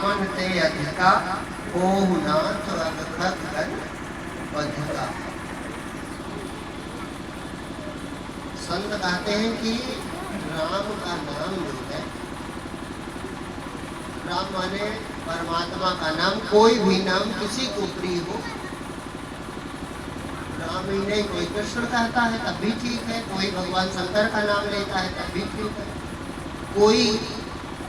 रावण ते अधिका, ओहु नाथ अगखत गन बधिका। संत कहते हैं कि राम का नाम जो है, राम माने परमात्मा का नाम, कोई भी नाम किसी को प्रिय हो, राम ही नहीं, कोई कृष्ण कहता है तब भी ठीक है, कोई भगवान शंकर का नाम लेता है तब भी ठीक है, कोई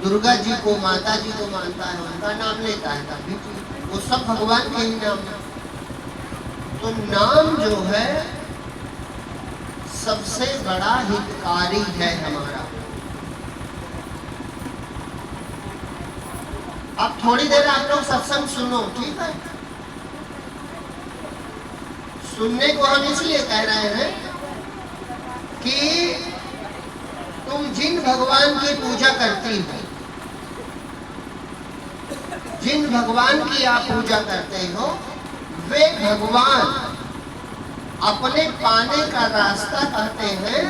दुर्गा जी को माता जी को मानता है उनका नाम लेता है तब भी ठीक है, वो सब भगवान के ही नाम है। तो नाम जो है सबसे बड़ा हितकारी है हमारा। अब थोड़ी देर आप लोग सत्संग सुनो, ठीक है? सुनने को हम इसलिए कह रहे हैं कि तुम जिन भगवान की पूजा करती हो, जिन भगवान की आप पूजा करते हो, वे भगवान अपने पाने का रास्ता कहते हैं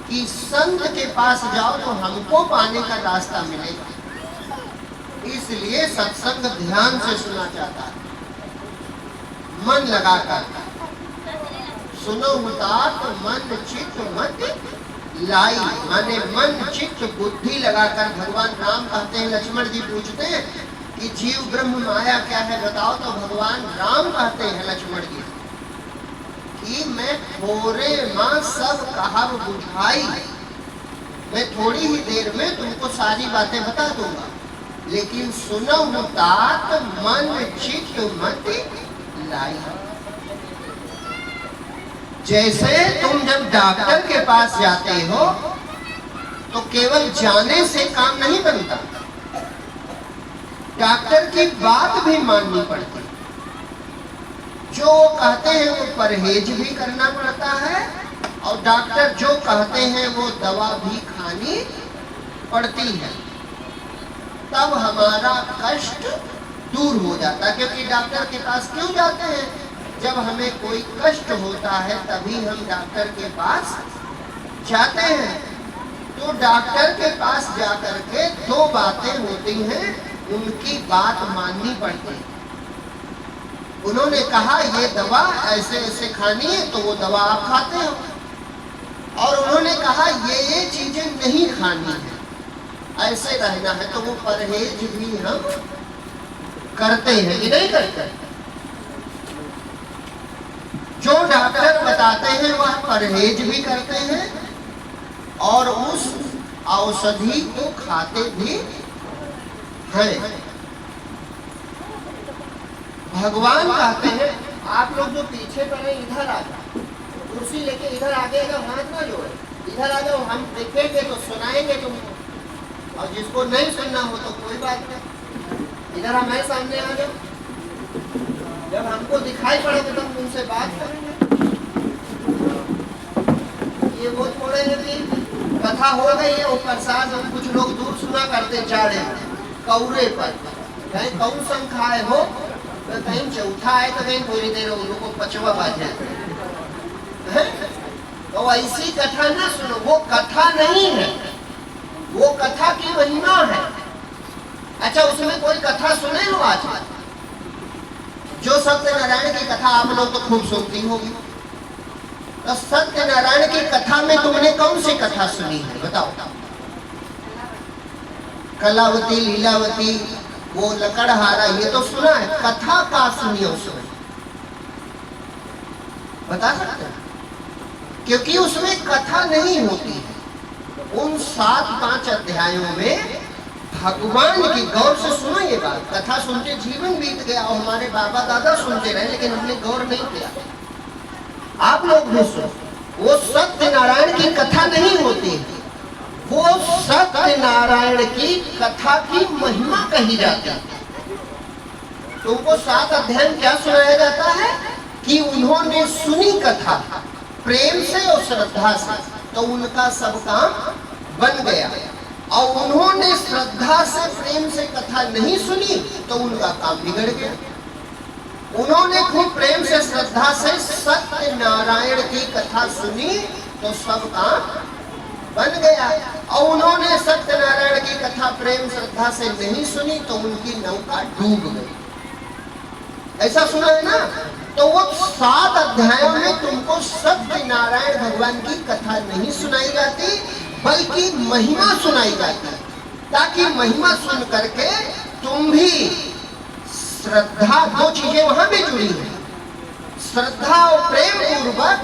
कि संत के पास जाओ तो हमको पाने का रास्ता मिलेगा। इसलिए सत्संग ध्यान से सुना जाता है, मन लगाकर सुनो मुतात मन चित्त मत लाई, माने मन चित्त बुद्धि लगाकर भगवान राम कहते हैं। लक्ष्मण जी पूछते हैं कि जीव ब्रह्म माया क्या है बताओ, तो भगवान राम कहते हैं लक्ष्मण जी कि मैं थोड़े माँ सब कहा बुझाई, मैं थोड़ी ही देर में तुमको सारी बातें बता दूंगा, लेकिन सुनो मुतात मन चित्त मत लाई। जैसे तुम जब डॉक्टर के पास जाते हो तो केवल जाने से काम नहीं बनता, डॉक्टर की बात भी माननी पड़ती, जो कहते हैं वो परहेज भी करना पड़ता है, और डॉक्टर जो कहते हैं वो दवा भी खानी पड़ती है, तब हमारा कष्ट दूर हो जाता है। क्योंकि डॉक्टर के पास क्यों जाते हैं? जब हमें कोई कष्ट होता है तभी हम डॉक्टर के पास जाते हैं। तो डॉक्टर के पास जाकर के दो बातें होती हैं, उनकी बात माननी पड़ती है। उन्होंने कहा ये दवा ऐसे ऐसे खानी है तो वो दवा आप खाते हो, और उन्होंने कहा ये चीजें नहीं खानी है, ऐसे रहना है, तो वो परहेज भी हम करते हैं कि नहीं करते? जो डॉक्टर बताते हैं वह परहेज भी करते हैं और उस औषधि को खाते भी हैं। भगवान कहते हैं आप लोग जो पीछे पड़े इधर आ जाओ, कुर्सी लेके इधर आगे का हाथ ना जोड़े, इधर आ जाओ, हम देखेंगे तो सुनाएंगे तुमको, और जिसको नहीं सुनना हो तो कोई बात नहीं, इधर हमारे सामने आ जाओ, जब हमको दिखाई पड़े तो हम उनसे बात करेंगे। ये वो थोड़े हैं कि कथा हो गई है, वो प्रसाद हम कुछ लोग दूर सुना करते चाड़े कौरे पर, कहीं कौन संग खाए हो तो कहीं चौथा आए तो कहीं थोड़ी देर उन लोगों को पचवा बाजे, तो ऐसी कथा ना सुनो, वो कथा नहीं है, वो कथा की महिमा है। अच्छा उसमें कोई कथा सुने लो आज? जो सत्यनारायण की कथा आप लोग तो खूब सुनती होगी, तो सत्यनारायण की कथा में तुमने कौन सी कथा सुनी है बताओ? कलावती, लीलावती, वो लकड़हारा, ये तो सुना है, कथा का सुनिए उसमें, बता सकते हैं? क्योंकि उसमें कथा नहीं होती है। उन 7-5 अध्यायों में भगवान की, गौर से सुनो ये बात, कथा सुनते जीवन बीत गया और हमारे बाबा दादा सुनते रहे, लेकिन हमने गौर नहीं किया। आप लोग भी सुनो, वो सत्यनारायण की कथा नहीं होती है, वो सत्यनारायण की कथा की महिमा कही जाती है। तुमको 7 अध्याय क्या सुनाया जाता है कि उन्होंने सुनी कथा प्रेम से और श्रद्धा से, तो उनका सब काम बन गया, और उन्होंने श्रद्धा से प्रेम से कथा नहीं सुनी तो उनका काम बिगड़ गया। उन्होंने खूब प्रेम से श्रद्धा से सत्यनारायण की कथा सुनी तो सब काम बन गया। और उन्होंने सत्यनारायण की कथा प्रेम श्रद्धा से नहीं सुनी तो उनकी नौका डूब गई। ऐसा सुना है ना? तो वो 7 अध्यायों में तुमको सत्यनारायण भगवान की कथा नहीं सुनाई जाती, बल्कि महिमा सुनाई जाती, ताकि महिमा सुन करके तुम भी श्रद्धा, 2 चीजें वहां भी जुड़ी है, श्रद्धा और प्रेम पूर्वक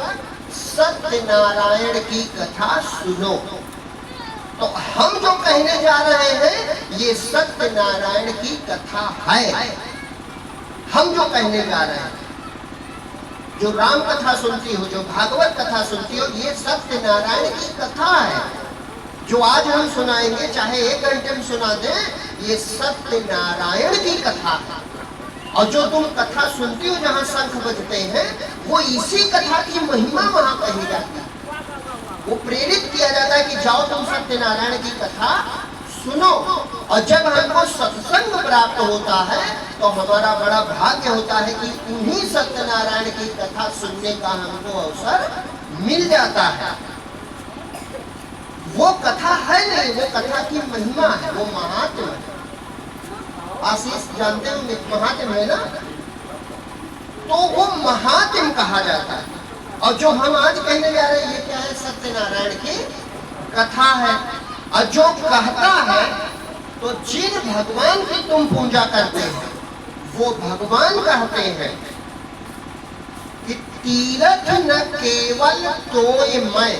सत्यनारायण की कथा सुनो। तो हम जो कहने जा रहे हैं ये सत्यनारायण की कथा है। हम जो कहने जा रहे हैं, जो राम कथा सुनती हो, जो भागवत कथा सुनती हो, ये सत्यनारायण की कथा है। जो आज हम सुनाएंगे, चाहे 1 घंटे में सुना दें, ये सत्यनारायण की कथा है। और जो तुम कथा सुनती हो जहां शंख बजते हैं, वो इसी कथा की महिमा वहां कही जाती है। वो प्रेरित किया जाता है कि जाओ तुम सत्यनारायण की कथा सुनो। और जब हमको सत्संग प्राप्त होता है तो हमारा बड़ा भाग्य होता है कि उन्हीं सत्यनारायण की कथा सुनने का हमको अवसर मिल जाता है। वो कथा है नहीं, वो कथा की महिमा है, वो महात्म है। आशीष जानते हो महात्म है ना? तो वो महात्म कहा जाता है। और जो हम आज कहने जा रहे हैं, ये क्या है? सत्यनारायण की कथा है। और जो कहता है, तो जिन भगवान की तुम पूजा करते हो, वो भगवान कहते हैं कि तीर्थ न केवल तोय मैं।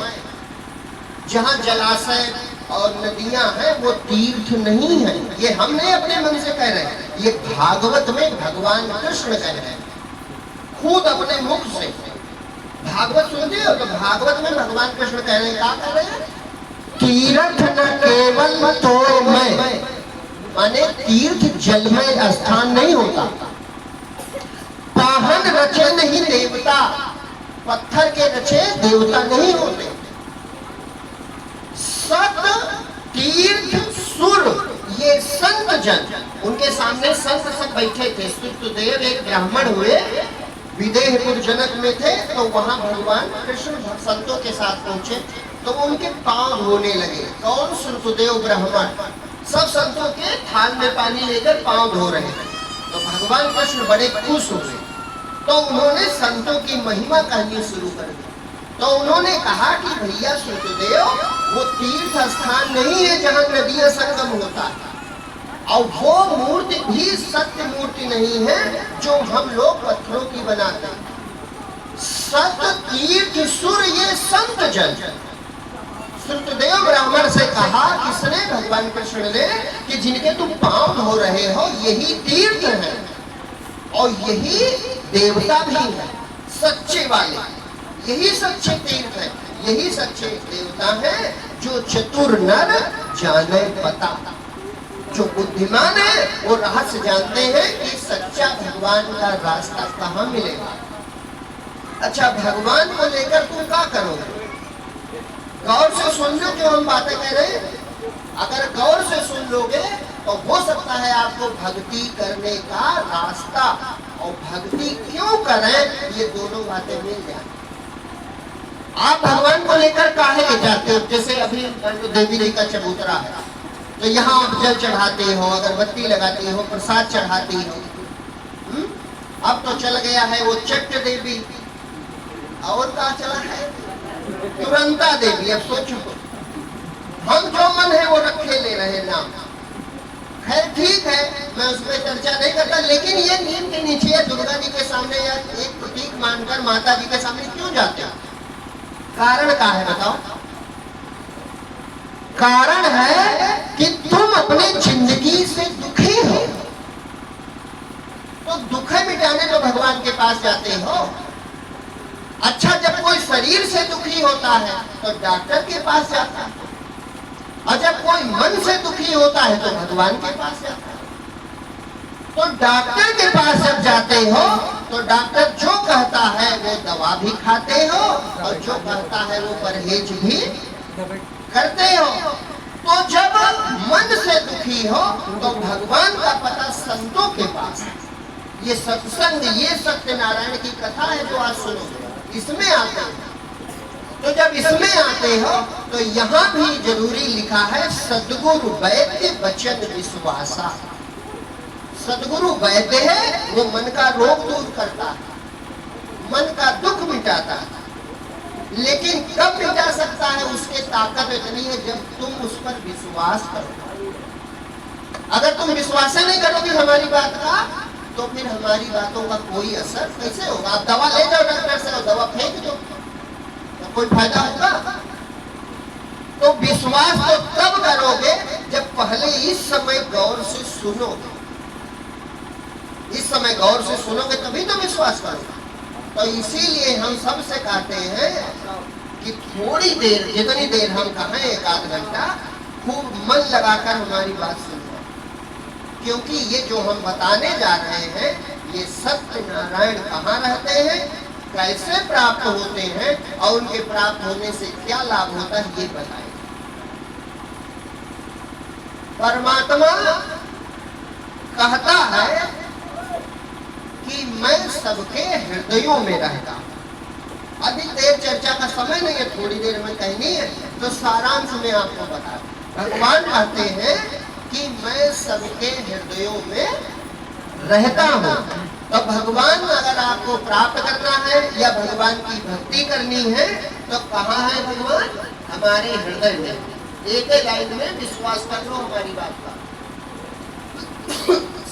जहां जलाशय और नदियां हैं वो तीर्थ नहीं है। ये हम नहीं अपने मन से कह रहे हैं, ये भागवत में भगवान कृष्ण कह रहे हैं खुद अपने मुख से। भागवत सुनते हो तो भागवत में भगवान कृष्ण कह रहे हैं, क्या कह रहे हैं? तीर्थ न केवल तोय मैं, माने तीर्थ जलमय स्थान नहीं होता। पाहन रचे नहीं देवता, पत्थर के रचे देवता नहीं होते। सत तीर्थ सुर, ये संत जन, उनके सामने संत सब बैठे थे। सुतदेव एक ब्राह्मण हुए, विदेहपुर जनक में थे, तो वहां भगवान कृष्ण संतों के साथ पहुंचे तो उनके पांव धोने लगे। कौन? सुतदेव ब्राह्मण। सब संतों के थाल में पानी लेकर पांव धो रहे थे। तो भगवान कृष्ण बड़े खुश हुए, तो उन्होंने संतों की महिमा कहनी शुरू कर दी। तो उन्होंने कहा कि भैया सुतदेव, वो तीर्थ स्थान नहीं है जहां नदियां संगम होता है, और वो मूर्ति भी सत्य मूर्ति नहीं है जो हम लोग पत्थरों की बनाते हैं। सत तीर्थ सुर, ये संत जन। सुतदेव ब्राह्मण से कहा, किसने? भगवान कृष्ण ने, कि जिनके तुम पांव धो रहे हो यही तीर्थ है और यही देवता भी है, सच्चे वाले, यही सच्चे तीर्थ है, यही सच्चे देवता है। जो चतुर नर जाने पता, जो बुद्धिमान है वो रहस्य जानते हैं कि सच्चा भगवान का रास्ता कहाँ मिलेगा। अच्छा, भगवान को लेकर तुम क्या करोगे? गौर से सुन लो जो हम बातें कह रहे हैं। अगर गौर से सुन लोगे तो हो सकता है आपको भक्ति करने का रास्ता और भक्ति क्यों करें, ये दोनों बातें मिल जाए। आप भगवान को लेकर काहे ले जाते हो? जैसे अभी देवी जी का चबूतरा है, तो यहाँ आप जल चढ़ाते हो, अगरबत्ती लगाती हो, प्रसाद चढ़ाती हो। अब तो चल गया है वो चट्ट देवी, और कहा चला है तुरंता देवी। अब सोचो, हम जो मन है वो रखे ले रहे नाम। खैर ठीक है, मैं उसमें चर्चा नहीं करता, लेकिन ये नीम के नीचे दुर्गा जी के सामने या एक प्रतीक मानकर माता जी के सामने क्यों जाते हो? कारण क्या है बताओ? कारण है कि तुम अपने जिंदगी से दुखी हो, तो दुख मिटाने तो भगवान के पास जाते हो। अच्छा, जब कोई शरीर से दुखी होता है तो डॉक्टर के पास जाता है, और जब कोई मन से दुखी होता है तो भगवान के पास जाता है। तो डॉक्टर के पास जब जाते हो तो डॉक्टर जो कहता है वो दवा भी खाते हो, और जो कहता है वो परहेज भी करते हो। तो जब मन से दुखी हो तो भगवान का पता संतों के पास है। ये सत्संग, ये सत्यनारायण की कथा है जो आज सुनो, इसमें आते हैं। तो जब इसमें आते हो तो यहाँ भी जरूरी लिखा है सद्गुरु वैद्य वचन विश्वासा। सद्गुरु वैद्य है, वो मन का रोग दूर करता है, मन का दुख मिटाता है। लेकिन कब मिटा सकता है? उसके ताकत इतनी है जब तुम उस पर विश्वास करो। अगर तुम विश्वास नहीं करोगे हमारी बात का, तो फिर हमारी बातों का कोई असर कैसे होगा? आप दवा ले जाओ डॉक्टर से और दवा फेंक दो तो कोई फायदा होगा? तो विश्वास तो तब करोगे जब पहले इस समय गौर से सुनोगे। इस समय गौर से सुनोगे तभी तो विश्वास करोगे। तो इसीलिए हम सबसे कहते हैं कि थोड़ी देर, जितनी देर हम कहें, 1 आध घंटा, खूब मन लगाकर हमारी बात सुनो। क्योंकि ये जो हम बताने जा रहे हैं, ये सत्यनारायण कहाँ रहते हैं, कैसे प्राप्त होते हैं और उनके प्राप्त होने से क्या लाभ होता है, ये बताएं। परमात्मा कहता है कि मैं सबके हृदयों में रहता हूं। अधिक देर चर्चा का समय नहीं है, थोड़ी देर में कहनी है, तो सारांश में आपको बता दूं। भगवान कहते हैं कि मैं सबके हृदयों में रहता हूं। तो भगवान अगर आपको प्राप्त करना है या भगवान की भक्ति करनी है तो कहाँ है भगवान? हमारे हृदय में। एक ही लाइन में विश्वास कर लो हमारी बात का।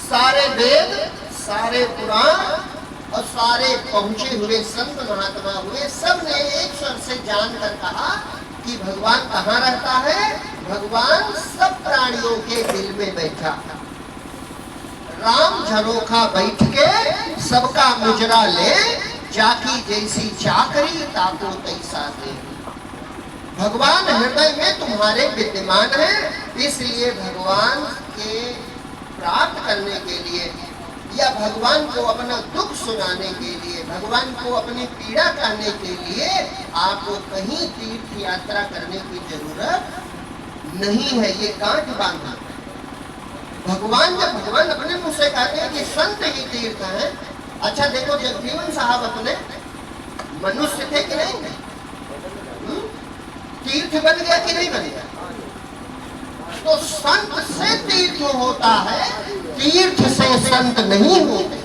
सारे वेद, सारे पुराण और सारे पहुंचे हुए संत महात्मा हुए, सब ने एक स्वर से जानकर कहा कि भगवान कहाँ रहता है? भगवान सब प्राणियों के दिल में बैठा। राम झरोखा बैठ के सबका मुजरा ले, जाकी जैसी चाकरी ताको तैसा दे। भगवान हृदय में तुम्हारे विद्यमान है, इसलिए भगवान के प्राप्त करने के लिए या भगवान को अपना दुख सुनाने के लिए, भगवान को अपनी पीड़ा कहने के लिए आपको कहीं तीर्थ यात्रा करने की जरूरत नहीं है। ये गांठ बांधा। भगवान जब भगवान अपने मुंह से कहते हैं कि संत ही तीर्थ हैं। अच्छा देखो, जगजीवन साहब अपने मनुष्य थे कि नहीं? तीर्थ बन गया कि नहीं बन गया? तो संत से तीर्थ होता है, तीर्थ से संत नहीं होते।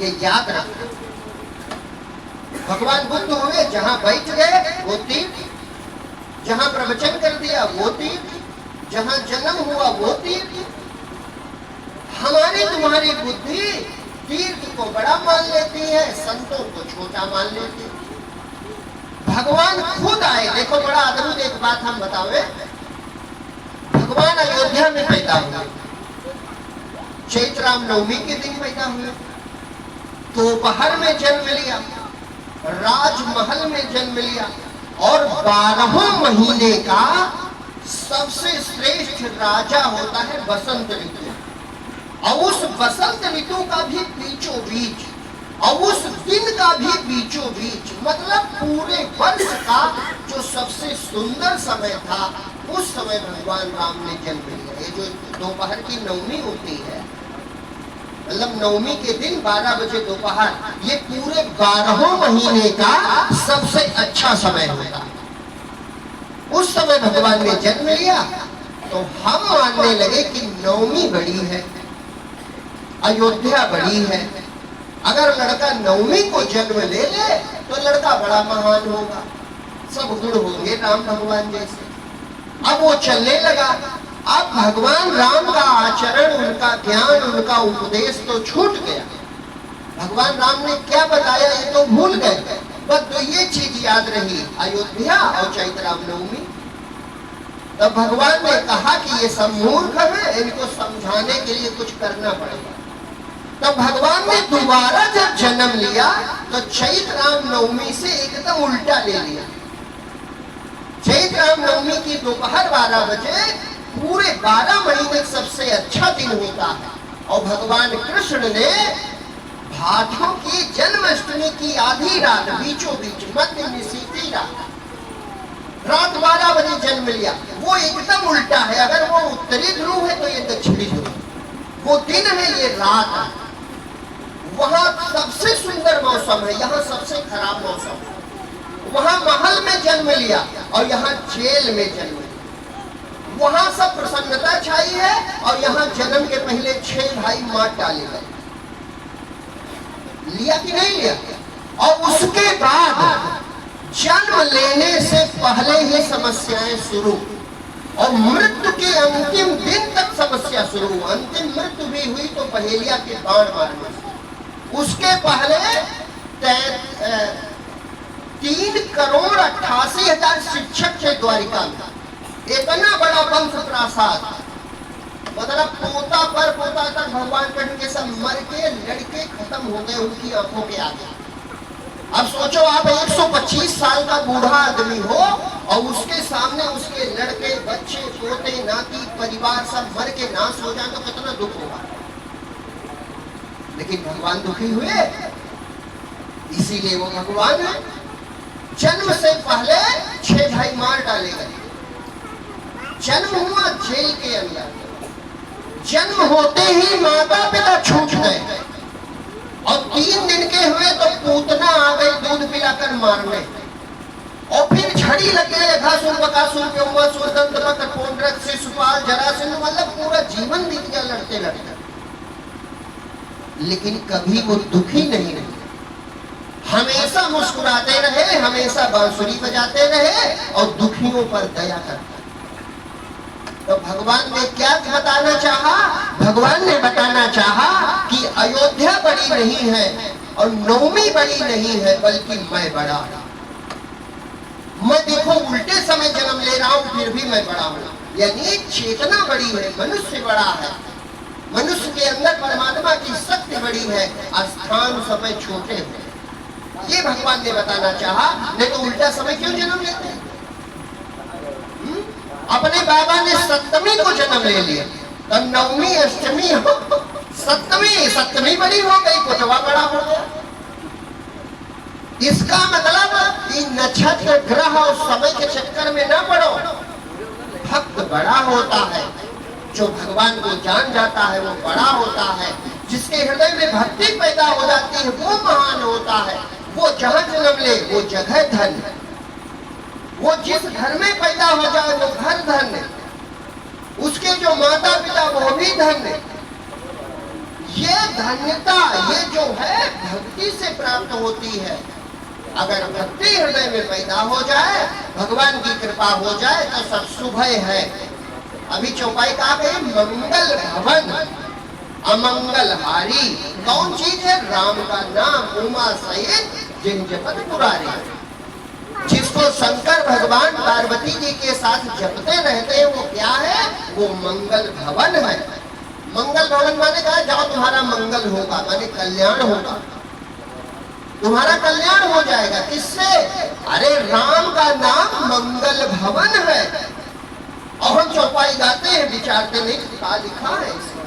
ये याद रखना। भगवान बुद्ध हुए, जहां बैठ गए वो तीर्थ, जहां प्रवचन कर दिया वो तीर्थ, जहां जन्म हुआ वो तीर्थ। हमारी तुम्हारी बुद्धि तीर्थ को बड़ा मान लेती है, संतों को छोटा मान लेती है। भगवान खुद आए। देखो बड़ा अद्भुत एक बात हम बतावे। भगवान अयोध्या में पैदा हुए, चैत्र राम नवमी के दिन पैदा हुए, दोपहर में जन्म लिया, राजमहल में जन्म लिया और 12 महीने का सबसे श्रेष्ठ राजा होता है बसंत ऋतु। और उस बसंत ऋतु का भी बीचों बीच और उस दिन का भी बीचों बीच, मतलब पूरे वर्ष का जो सबसे सुंदर समय था, उस समय भगवान राम ने जन्म लिया। ये जो दोपहर की नवमी होती है, मतलब नवमी के दिन 12 बजे दोपहर, ये पूरे 12 महीने का सबसे अच्छा समय होता है। उस समय भगवान ने जन्म लिया तो हम मानने लगे कि नवमी बड़ी है, अयोध्या बड़ी है। अगर लड़का नवमी को जन्म ले ले तो लड़का बड़ा महान होगा, सब गुण होंगे राम भगवान जैसे। अब वो चलने लगा। अब भगवान राम का आचरण, उनका ज्ञान, उनका उपदेश तो छूट गया। भगवान राम ने क्या बताया ये तो भूल गए, बस तो ये चीज याद रही, अयोध्या और चैत्र राम नवमी। तब भगवान ने कहा कि ये सब मूर्ख है, इनको समझाने के लिए कुछ करना पड़ेगा। तब भगवान ने दोबारा जब जन्म लिया तो चैत्र राम नवमी से एकदम उल्टा ले लिया। चैत्र राम नवमी की दोपहर 12 बजे पूरे 12 महीने सबसे अच्छा दिन होता है। और भगवान कृष्ण ने भाटियों की जन्माष्टमी की आधी रात, बीचों बीच, मध्य निशीथी रात 12 बजे जन्म लिया। वो एकदम उल्टा है। अगर वो उत्तरी ध्रुव है तो ये दक्षिणी ध्रुव, वो दिन है ये रात है। वहां सबसे सुंदर मौसम है, यहाँ सबसे खराब मौसम है। वहां महल में जन्म लिया और यहाँ जेल में जन्म लिया। वहां सब प्रसन्नता छाई है और यहाँ जन्म के पहले 6 भाई मार डाले गए। लिया कि नहीं लिया? और उसके बाद जन्म लेने से पहले ही समस्याएं शुरू और मृत्यु के अंतिम दिन तक समस्या शुरू। अंतिम मृत्यु भी हुई तो पहेलिया के बाण मारने से। उसके पहले 3,88,000 शिक्षक थे द्वारिका में। इतना बड़ा वंश प्रासाद, मतलब पोता पर पोता तक भगवान कृष्ण के सब मर के लड़के खत्म हो गए उनकी आंखों के आगे। अब सोचो आप 125 साल का बूढ़ा आदमी हो और उसके सामने उसके लड़के बच्चे पोते नाती परिवार सब मर के नाश हो जाए तो कितना दुख होगा। लेकिन भगवान दुखी हुए, इसीलिए वो भगवान है। जन्म से पहले 6 भाई मार डाले गए। जन्म हुआ जेल के अंदर। जन्म होते ही माता पिता छूट गए और 3 दिन के हुए तो पूतना आ गई दूध पिलाकर मारने। और फिर झड़ी लगे घासुर बकासुर ब्योमासुर दंतवक्र पौंड्रक शिशुपाल जरासंध, मतलब पूरा जीवन बीत गया लड़ते लड़ते। लेकिन कभी वो दुखी नहीं रहे, हमेशा मुस्कुराते रहे, हमेशा बांसुरी बजाते रहे और दुखियों पर दया करते। तो भगवान ने क्या बताना चाहा? भगवान ने बताना चाहा कि अयोध्या बड़ी नहीं है और नवमी बड़ी नहीं है, बल्कि मैं बड़ा। मैं देखो उल्टे समय जन्म ले रहा हूं फिर भी मैं बड़ा हूं। यानी चेतना बड़ी है, मनुष्य बड़ा है, मनुष्य के अंदर परमात्मा की शक्ति बड़ी है, स्थान समय छोटे हैं। ये भगवान ने बताना चाहा। नहीं तो उल्टा समय क्यों जन्म लेते हैं? अपने बाबा ने सप्तमी को जन्म ले लिया, तब नवमी अष्टमी हो, सप्तमी बड़ी हो गई, कोटवा बड़ा हो गया। इसका मतलब कि नक्षत्र ग्रह और समय के चक्कर में न पड़ो। भक्त बड़ा होता है, जो भगवान को जान जाता है वो बड़ा होता है। जिसके हृदय में भक्ति पैदा हो जाती है वो महान होता है। वो जहां जन्म ले वो जगह धन, वो जिस घर में पैदा हो जाए वो घर धन, उसके जो माता पिता वो भी धन। ये धन्यता ये जो है भक्ति से प्राप्त होती है। अगर भक्ति हृदय में पैदा हो जाए, भगवान की कृपा हो जाए तो सब शुभ है। अभी चौपाई कहा गई, मंगल भवन अमंगल हारी। कौन चीज है? राम का नाम, उमा सहित जिन जपत पुरारी। जिसको शंकर भगवान पार्वती जी के साथ जपते रहते हैं वो क्या है? वो मंगल भवन है। मंगल भवन माने कहा जाओ तुम्हारा मंगल होगा, माने कल्याण होगा, तुम्हारा कल्याण हो जाएगा। किससे? अरे राम का नाम मंगल भवन है। और हम चौपाई गाते हैं, विचारते नहीं क्या लिखा है इसमें।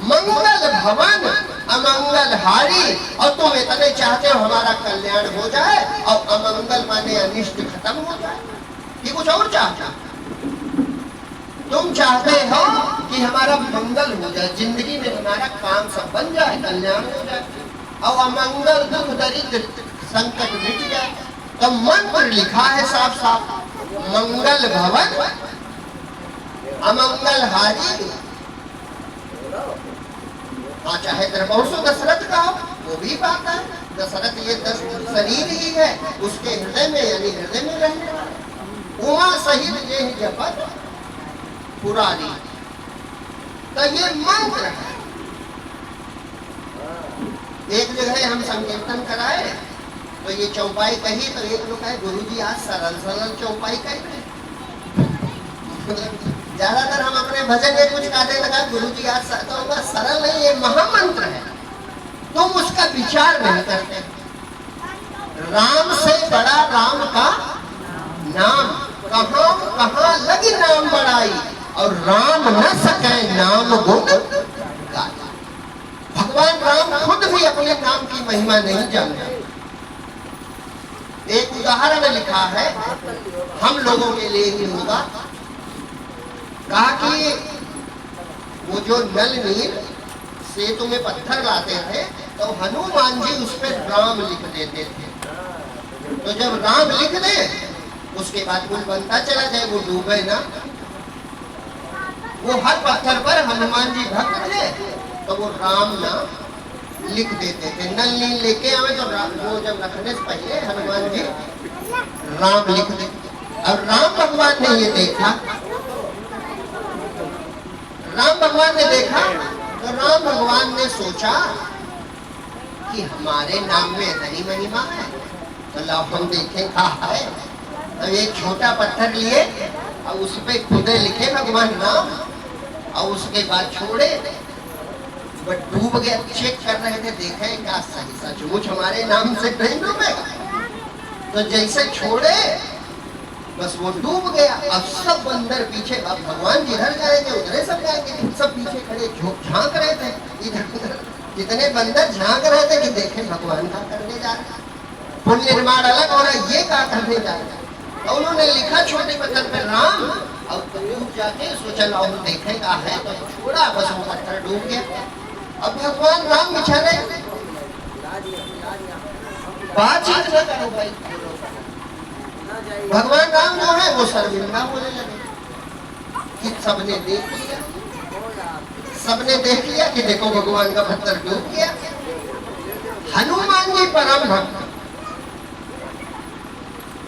मंगल भवन अमंगल हारी। और तुम इतने चाहते हो हमारा कल्याण हो जाए और अमंगल माने अनिष्ट खत्म हो जाए, ये कुछ और चाहते हो? तुम चाहते हो कि हमारा मंगल हो जाए, जिंदगी में हमारा काम सब बन जाए, कल्याण हो जाए, और अमंगल दुख दरिद्र संकट मिट जाए। तो मंत्र लिखा है साफ साफ, मंगल भवन अमंगल हारी। हाँ, चाहे द्रवसु दशरथ का हो वो भी बात है। दशरथ ये 10 शरीर ही है, उसके हृदय में यानी हृदय में रहने वाला। उमा सहित ये जपत पुरारी। तो ये मंत्र है। एक जगह हम संकीर्तन कराए तो ये चौपाई कही तो एक लोग कहे गुरुजी आज सरल सरल चौपाई कही। ज्यादातर हम अपने भजन में कुछ कहते लगा गुरुजी आज सरल नहीं, ये महामंत्र है। तुम उसका विचार नहीं करते। राम से बड़ा राम का नाम, कहां कहां लगी नाम बड़ाई, और राम न सके नाम गुण गाई। भगवान राम खुद भी अपने नाम की महिमा नहीं जानते। एक उदाहरण लिखा है, हम लोगों के लिए ही होगा। कहा कि वो जो नल नील सेतु में पत्थर लाते थे तो हनुमान जी उस पर राम लिख देते थे। तो तो जब राम लिख दे उसके बाद कुल बनता चला जाए, वो डूबे ना। वो हर पत्थर पर हनुमान जी भक्त थे तो वो राम नाम लिख देते थे। नल नील लेके आवे तो वो जब रखने से पहले हनुमान जी राम लिख देते। अब राम भगवान ने ये देखा, राम भगवान ने देखा तो राम भगवान ने सोचा कि हमारे नाम में इतनी महिमा है तो लाओ हम देखें कहा है। तो एक छोटा पत्थर लिए और उस पे खुदे लिखे भगवान राम और उसके बाद छोड़े। बट डूब गया, चेक कर रहे थे, देखे क्या सही सचमुच हमारे नाम से नहीं डूबेगा। तो जैसे छोड़े बस वो डूब गया। अब सब बंदर पीछे, अब भगवान जिधर जाएंगे उधर सब जाएंगे, सब पीछे खड़े झांक रहे थे इधर उधर। कितने बंदर झांक रहे थे कि देखें भगवान का करने जा रहे, पुण्य निर्माण अलग हो रहा है, ये क्या करने जा रहे। तो उन्होंने लिखा छोटे पत्थर पे राम और डूब जाके सोचा लाओ देखेगा है तो छोड़ा, बस वो पत्थर डूब गया। अब भगवान राम बेचारे बातचीत न करो भाई, भगवान राम जो है वो शर्मिंदा होने लगे कि सबने देख लिया, सबने देख लिया कि देखो भगवान का पत्थर डूब गया। हनुमान जी परम भक्त,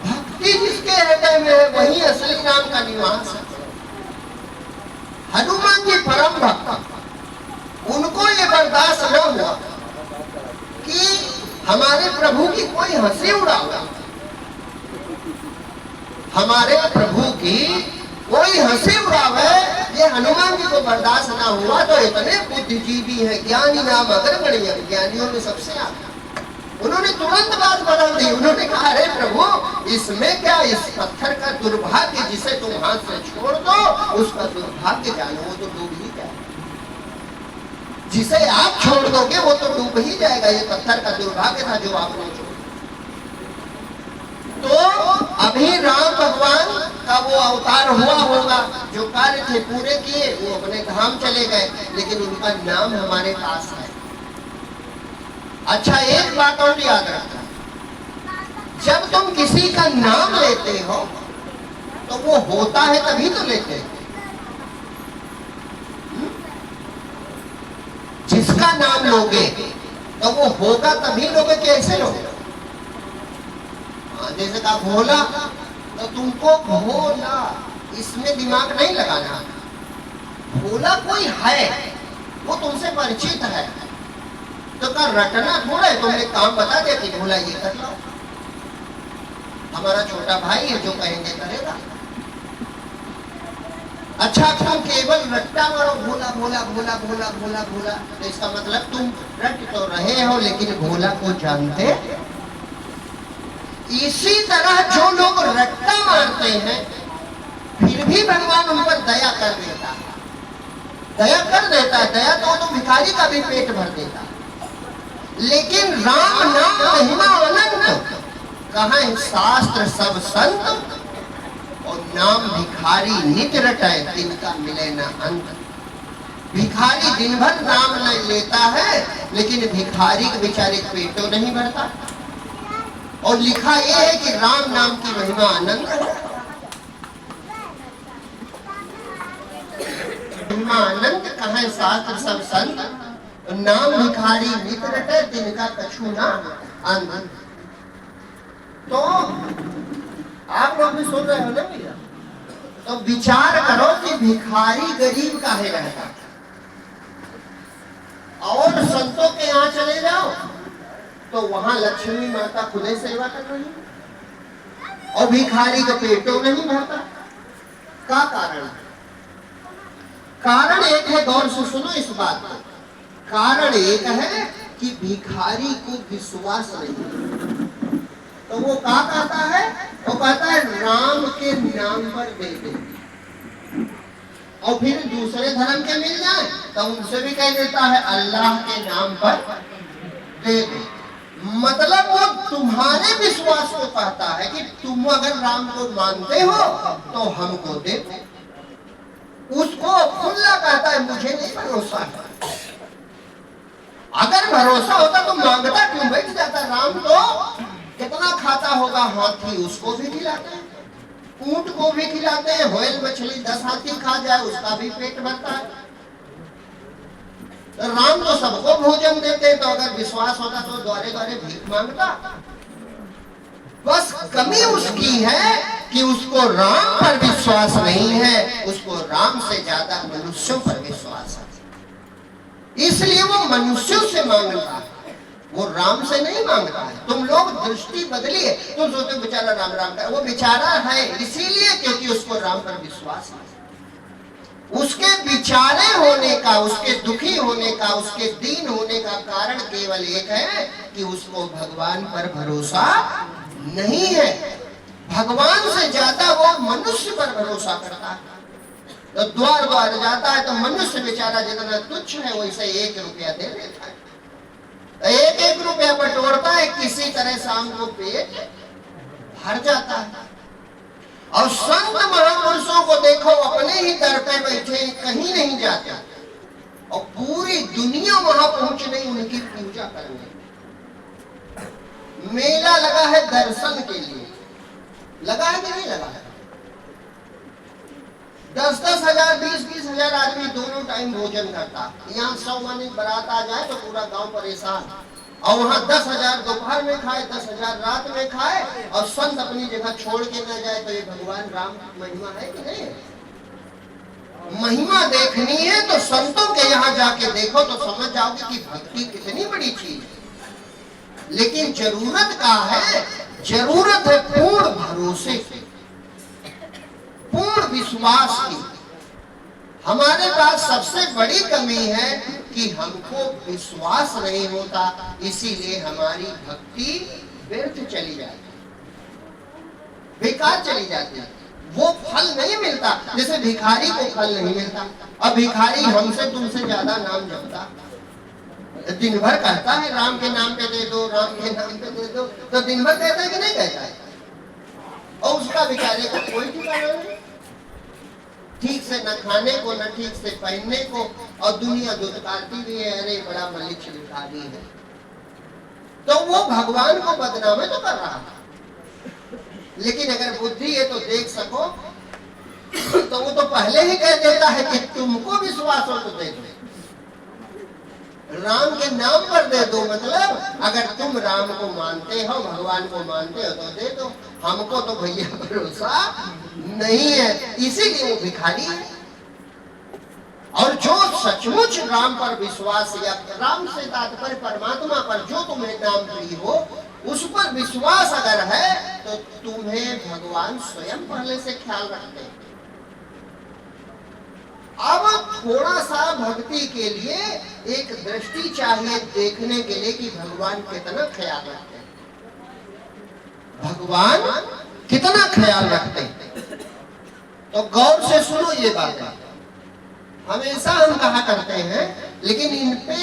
भक्ति जिसके हृदय में है वही असली राम का निवास है। हनुमान जी परम भक्त, उनको ये बर्दाश्त न हुआ कि हमारे प्रभु की कोई हंसी उड़ावे, हमारे प्रभु की कोई हंसी उड़ावे, ये हनुमान जी को बर्दाश्त ना हुआ। तो इतने बुद्धिजीवी है, ज्ञानी नाम अगर बढ़िया, ज्ञानियों में सबसे आगे। उन्होंने तुरंत बात बदल दी, उन्होंने कहा अरे प्रभु इसमें क्या, इस पत्थर का दुर्भाग्य, जिसे तुम हाथ से छोड़ दो उसका दुर्भाग्य जानो, वो तो डूब ही जाएगा। जिसे आप छोड़ दोगे वो तो डूब ही जाएगा, ये पत्थर का दुर्भाग्य था जो आपने छोड़ा। तो अभी राम भगवान का वो अवतार हुआ होगा, जो कार्य थे पूरे किए, वो अपने धाम चले गए, लेकिन उनका नाम हमारे पास है। अच्छा एक बात और याद रखना, जब तुम किसी का नाम लेते हो तो वो होता है तभी तो लेते हो। जिसका नाम लोगे तो वो होगा तभी लोगे, कैसे लोगे। जैसे कहा भोला तो तुमको भोला, इसमें दिमाग नहीं लगाना। भोला कोई है, वो तुमसे परिचित है, तो का रटना थोड़ा है। तुमने काम बता दिया कि भोला ये कर लो, हमारा छोटा भाई है जो कहेंगे करेगा। अच्छा तुम केवल रट्टा मारो भोला भोला भोला भोला भोला भोला, तो इसका मतलब तुम रट तो रहे हो लेकिन भोला को जानते। इसी तरह जो लोग रट्टा मारते हैं फिर भी भगवान उन पर दया कर देता है, दया कर देता है। दया तो भिखारी का भी पेट भर देता है। लेकिन राम नाम महिमा अनंत, कहाँ है शास्त्र सब संत, और नाम भिखारी नित रटाए तिनका मिले न अंत। भिखारी दिन भर नाम लेता है लेकिन भिखारी के बेचारे पेटों नहीं भरता। और लिखा यह है कि राम नाम की महिमा अनंत है। महिमा अनंत कहाँ है शास्त्र सब संत, नाम भिखारी नित रटे तिनका कछु ना अंत। तो आप लोग भी सुन रहे हो ना भैया, तो विचार करो कि भिखारी गरीब काहे रहता, और संतों के यहाँ चले जाओ तो वहां लक्ष्मी माता खुदे सेवा कर रही है और भिखारी का पेटों नहीं भरता। क्या कारण है? कारण एक है, गौर से सुनो इस बात को। कारण एक है कि भिखारी को विश्वास नहीं, तो वो क्या कहता है, वो कहता है राम के नाम पर दे दे, और फिर दूसरे धर्म के मिल जाए तो उनसे भी कह देता है अल्लाह के नाम पर दे दे। मतलब वो तुम्हारे विश्वास को कहता है कि तुम अगर राम को मानते हो तो हमको दे। उसको खुला कहता है मुझे नहीं भरोसा है। अगर भरोसा होता तो मांगता क्यों, बैठ जाता। राम तो कितना खाता होगा हाथी, उसको भी खिलाते हैं, ऊंट को भी खिलाते हैं, व्हेल मछली 10 हाथी खा जाए उसका भी पेट भरता है। तो राम तो सबको भोजन देते, तो अगर विश्वास होता तो द्वारे द्वारे भीख मांगता। बस कमी उसकी है कि उसको राम पर विश्वास नहीं है, उसको राम से ज्यादा मनुष्यों पर विश्वास है, इसलिए वो मनुष्यों से मांगता है, वो राम से नहीं मांगता है। तुम लोग दृष्टि बदलिए, तुम सोचते बेचारा राम राम का, वो बेचारा है इसीलिए क्योंकि उसको राम पर विश्वास है। उसके बिचारे होने का, उसके दुखी होने का, उसके दीन होने का कारण केवल एक है कि उसको भगवान पर भरोसा नहीं है। भगवान से ज्यादा वो मनुष्य पर भरोसा करता है। तो द्वार द्वार जाता है तो मनुष्य बेचारा जितना तुच्छ है वैसे 1 रुपया दे देता है, 1-1 रुपया बटोरता है, किसी तरह शाम को पेट भर जाता है। और संत महापुरुषों को देखो, अपने ही दर पे बैठे, कहीं नहीं जाते, और पूरी दुनिया वहां पहुंचने उनकी पूजा करने। मेला लगा है दर्शन के लिए, लगा है कि नहीं लगा है? 10-10 हजार 20-20 हजार आदमी दोनों टाइम भोजन करता। यहाँ 100 मानी बारात आ जाए तो पूरा गांव परेशान, और वहां 10 हजार दोपहर में खाए, 10 हजार रात में खाए, और संत अपनी जगह छोड़ के न जाए। तो ये भगवान राम की महिमा है कि नहीं? महिमा देखनी है तो संतों के यहाँ जाके देखो तो समझ जाओगे कि भक्ति कितनी बड़ी चीज है। लेकिन जरूरत का है, जरूरत है पूर्ण भरोसे की, पूर्ण विश्वास की। हमारे पास सबसे बड़ी कमी है कि हमको विश्वास नहीं होता, इसीलिए हमारी भक्ति व्यर्थ चली जाती है, बेकार चली जाती है, वो फल नहीं मिलता। जैसे भिखारी को फल नहीं मिलता, अब भिखारी हमसे तुमसे ज्यादा नाम जपता, दिन भर कहता है राम के नाम पे दे दो, राम के नाम पे दे दो, तो दिन भर कहता है कि नहीं कहता है? और उसका भिखारी को कोई ठिकाना नहीं, ठीक से न खाने को, न ठीक से पहनने को, और दुनिया दुत्कारती भी है, अरे बड़ा मलिच्छ भिखारी है। तो वो भगवान को बदनाम तो कर रहा है। लेकिन अगर बुद्धि है तो देख सको, तो वो तो पहले ही कह देता है कि तुमको विश्वास हो तो दे दो, राम के नाम पर दे दो। मतलब अगर तुम राम को मानते हो, भगवान को मानते हो तो दे दो, हमको तो भैया भरोसा नहीं है, इसीलिए वो भिखारी है। और जो सचमुच राम पर विश्वास, या राम से तात्पर्य परमात्मा पर जो तुम्हें नाम प्रिय हो, उस पर विश्वास अगर है तो तुम्हें भगवान स्वयं पहले से ख्याल रखते हैं। अब थोड़ा सा भक्ति के लिए एक दृष्टि चाहिए देखने के लिए कि भगवान कितना ख्याल रखते हैं, भगवान कितना ख्याल रखते हैं। तो गौर से सुनो ये बातें, हमेशा हम कहा करते हैं, लेकिन इन पे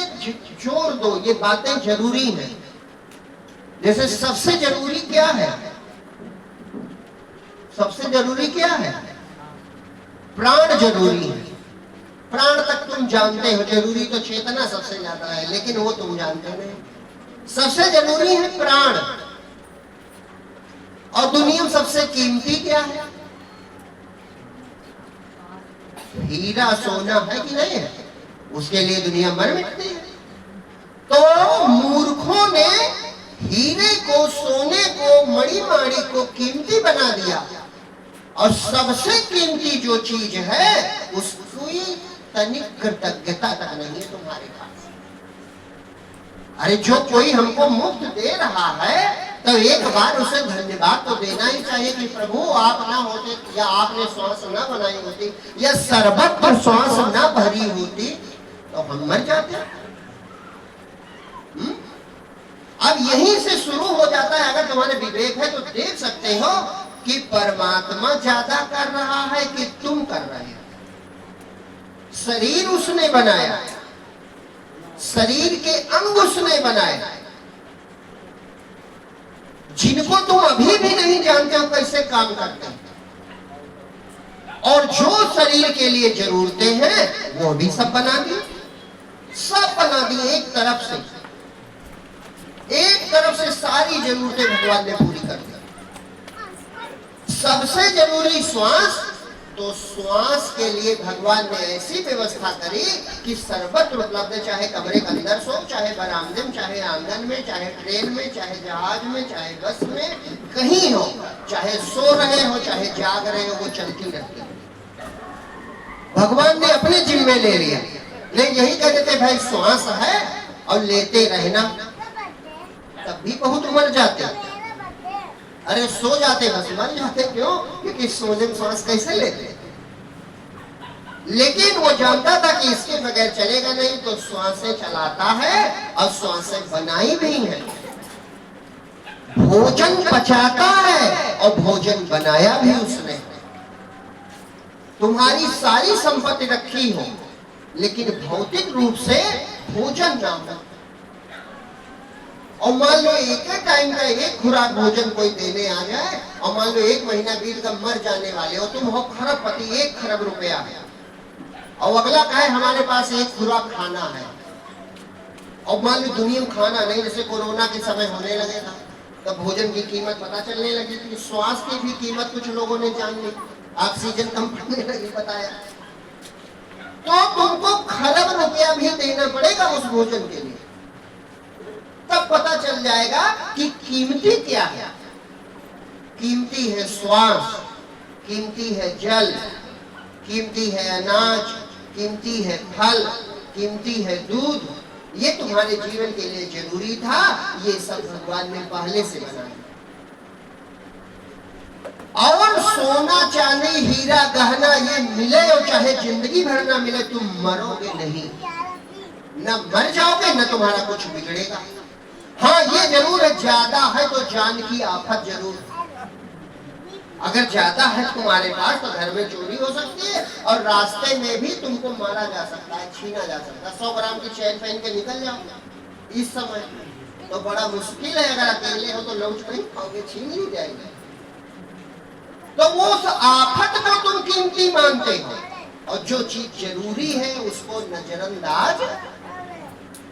जोर दो, ये बातें जरूरी हैं। जैसे सबसे जरूरी क्या है? सबसे जरूरी क्या है? प्राण जरूरी है। प्राण तक तुम जानते हो, जरूरी तो चेतना सबसे ज्यादा है, लेकिन वो तुम जानते नहीं। सबसे जरूरी है प्राण। और दुनिया में सबसे कीमती क्या है? हीरा सोना है कि नहीं है? उसके लिए दुनिया मर मिटती है। तो मूर्खों ने हीरे को, सोने को, मणि माणी को कीमती बना दिया, और सबसे कीमती जो चीज है उसकी तनिक कृतज्ञता तक नहीं है तुम्हारे पास। अरे जो कोई हमको मुफ्त दे रहा है तो एक बार उसे धन्यवाद तो देना ही चाहिए कि प्रभु आप ना होते, या आपने श्वास ना बनाई होती, या शरबत पर श्वास ना भरी होती तो हम मर जाते। अब यहीं से शुरू हो जाता है। अगर तुम्हारे विवेक है तो देख सकते हो कि परमात्मा ज्यादा कर रहा है कि तुम कर रहे हो। शरीर उसने बनाया, शरीर के अंग उसने बनाए, जिनको तुम अभी भी नहीं जानते हो कैसे काम करते हैं, और जो शरीर के लिए जरूरतें हैं वो भी सब बना दी, सब बना दी। एक तरफ से एक एक तरफ से सारी जरूरतें भगवान ने पूरी कर दी। सबसे जरूरी श्वास, तो श्वास के लिए भगवान ने ऐसी व्यवस्था करी कि सर्वत्र उपलब्ध, चाहे कमरे के अंदर सो, चाहे बरामदे में, चाहे आंगन में, चाहे ट्रेन में, चाहे जहाज में, चाहे बस में, कहीं हो, चाहे सो रहे हो चाहे जाग रहे हो, वो चलती रहती है। भगवान ने अपने जिम्मे ले लिया। लेकिन यही कह देते भाई श्वास है और लेते रहना, तब भी बहुत मर जाते। अरे सो जाते बस मर जाते, क्यों? क्योंकि सोने में श्वास कैसे लेते। लेकिन वो जानता था कि इसके बगैर चलेगा नहीं, तो श्वासें चलाता है और श्वासें बनाई भी है। भोजन पचाता है और भोजन बनाया भी उसने। तुम्हारी सारी संपत्ति रखी हो लेकिन भौतिक रूप से भोजन ना हो, और मान लो एक टाइम का एक खुराक भोजन कोई देने आ जाए, और मान लो 1 महीना बीत कर मर जाने वाले हो, तुम हो खरबपति, 1 खरब रुपया है, और अगला कहे हमारे पास एक खुराक खाना है, और मान लो दुनिया में खाना नहीं, जैसे कोरोना के समय होने लगे था, तब भोजन की कीमत पता चलने लगी थी। श्वास की भी कीमत कुछ लोगों ने जान ली, ऑक्सीजन कम पड़ने लगी, बताया। तो तुमको खरब रुपया भी देना पड़ेगा उस भोजन के लिए, तब पता चल जाएगा कि कीमती क्या है। कीमती है श्वास, कीमती है जल, कीमती है अनाज, कीमती है फल, कीमती है दूध। ये तुम्हारे जीवन के लिए जरूरी था, ये सब भगवान ने पहले से बनाया। और सोना चांदी हीरा गहना ये मिले और चाहे जिंदगी भर ना मिले, तुम मरोगे नहीं, न मर जाओगे न तुम्हारा कुछ बिगड़ेगा। हाँ ये जरूर है, ज्यादा है तो जान की आफत जरूर है। अगर ज्यादा है तुम्हारे पास तो घर में चोरी हो सकती है, और रास्ते में भी तुमको मारा जा सकता है, छीना जा सकता है। 100 ग्राम की चैन पहन के निकल जाओ इस समय तो बड़ा मुश्किल है, अगर अकेले हो तो लौट नहीं पाओगे, छीन ली जाएगी। तो वो उस आफत को तुम कीमती मानते हो, और जो चीज जरूरी है उसको नजरअंदाज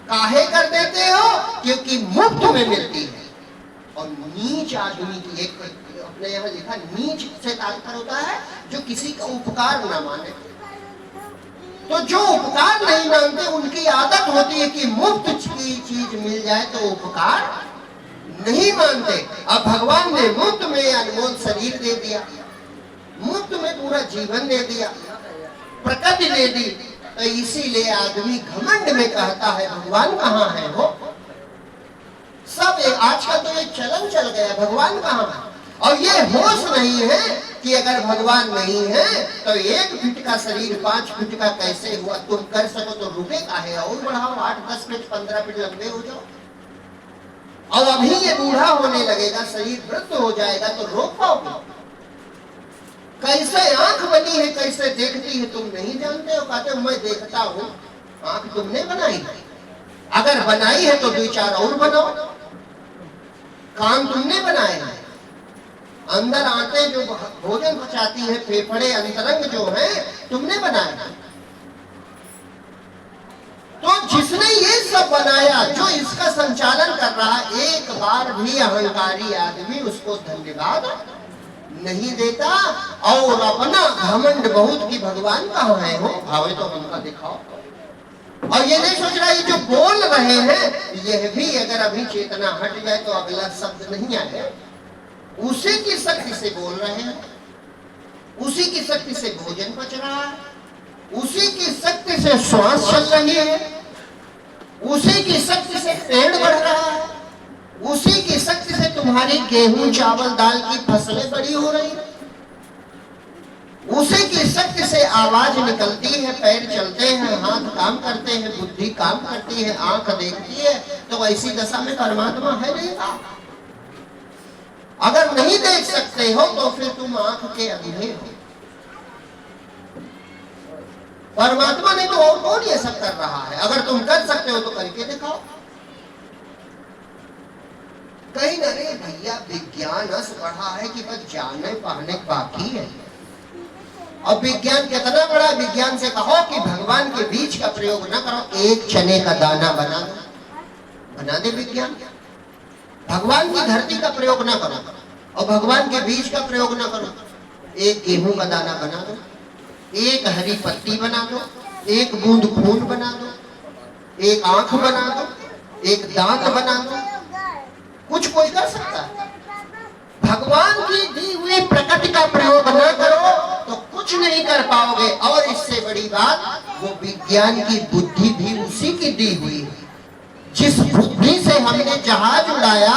काहे कर देते हो? क्योंकि मुफ्त में मिलती है। और नीच आदमी की, एक अपने यहाँ लिखा, नीच से तात्पर्य होता है जो किसी का उपकार ना माने। तो जो उपकार नहीं मानते उनकी आदत होती है कि मुफ्त की चीज मिल जाए तो उपकार नहीं मानते। अब भगवान ने मुफ्त में अनमोल शरीर दे दिया, मुफ्त में पूरा जीवन दे दिया, प्रकृति दे दी, तो इसीलिए आदमी घमंड में कहता है भगवान कहाँ है वो। सब आजकल तो ये चलन चल गया, भगवान कहाँ है। और ये होश नहीं है कि अगर भगवान नहीं है तो 1 फीट का शरीर 5 फीट का कैसे हुआ। तुम कर सको तो रुके काहे, और बढ़ाओ, 8-10 फीट 15 फीट लंबे हो जाओ। और अभी ये बूढ़ा होने लगेगा, शरीर वृद्ध हो जाएगा तो रोक पाओगे? कैसे आंख बनी है, कैसे देखती है तुम नहीं जानते हो। कहते हो मैं देखता हूँ, आंख तुमने बनाई है, अगर बनाई है तो 2-4 और बनाओ। कान तुमने बनाए हैं, अंदर आते जो भोजन पचाती है, फेफड़े अंतरंग जो है तुमने बनाए हैं। तो जिसने ये सब बनाया, जो इसका संचालन कर रहा है, एक बार भी अहंकारी आदमी उसको धन्यवाद नहीं देता, और अपना घमंड बहुत कि भगवान कहाँ है हो, भावे तो हमका दिखाओ। और ये नहीं सोच रहा, ये जो बोल रहे हैं यह भी अगर अभी चेतना हट जाए तो अगला शब्द नहीं आए। उसी की शक्ति से बोल रहे हैं, उसी की शक्ति से भोजन पच रहा है, उसी की शक्ति से श्वास चल रही है, उसी की शक्ति से पेड़ बढ़ रहा है, उसी की शक्ति से तुम्हारी गेहूं चावल दाल की फसलें बड़ी हो रही है, उसी की शक्ति से आवाज निकलती है, पैर चलते हैं, हाथ काम करते हैं, बुद्धि काम करती है, आंख देखती है। तो ऐसी दशा में परमात्मा है नहीं। अगर नहीं देख सकते हो तो फिर तुम आंख के अंधे हो। परमात्मा ने तो और कौन ये सब कर रहा है? अगर तुम कर सकते हो तो करके दिखाओ। कहीं न रे भैया विज्ञान अस बढ़ा है कि बस जाने पाने बाकी है। और विज्ञान कितना बड़ा, विज्ञान से कहो कि भगवान के बीज का प्रयोग न करो, 1 चने का दाना बना दे विज्ञान। भगवान की धरती का प्रयोग ना करो और भगवान के बीज का प्रयोग ना करो। एक गेहूं का दाना बना दो, एक हरी पत्ती बना दो, एक बूंद खून बना दो, एक आंख बना दो, एक दांत बना दो, कुछ कोई कर सकता है? भगवान की दी हुई प्रकृति का प्रयोग न करो तो कुछ नहीं कर पाओगे। और इससे बड़ी बात, वो विज्ञान की बुद्धि भी उसी की दी हुई है। जिस बुद्धि से हमने जहाज उड़ाया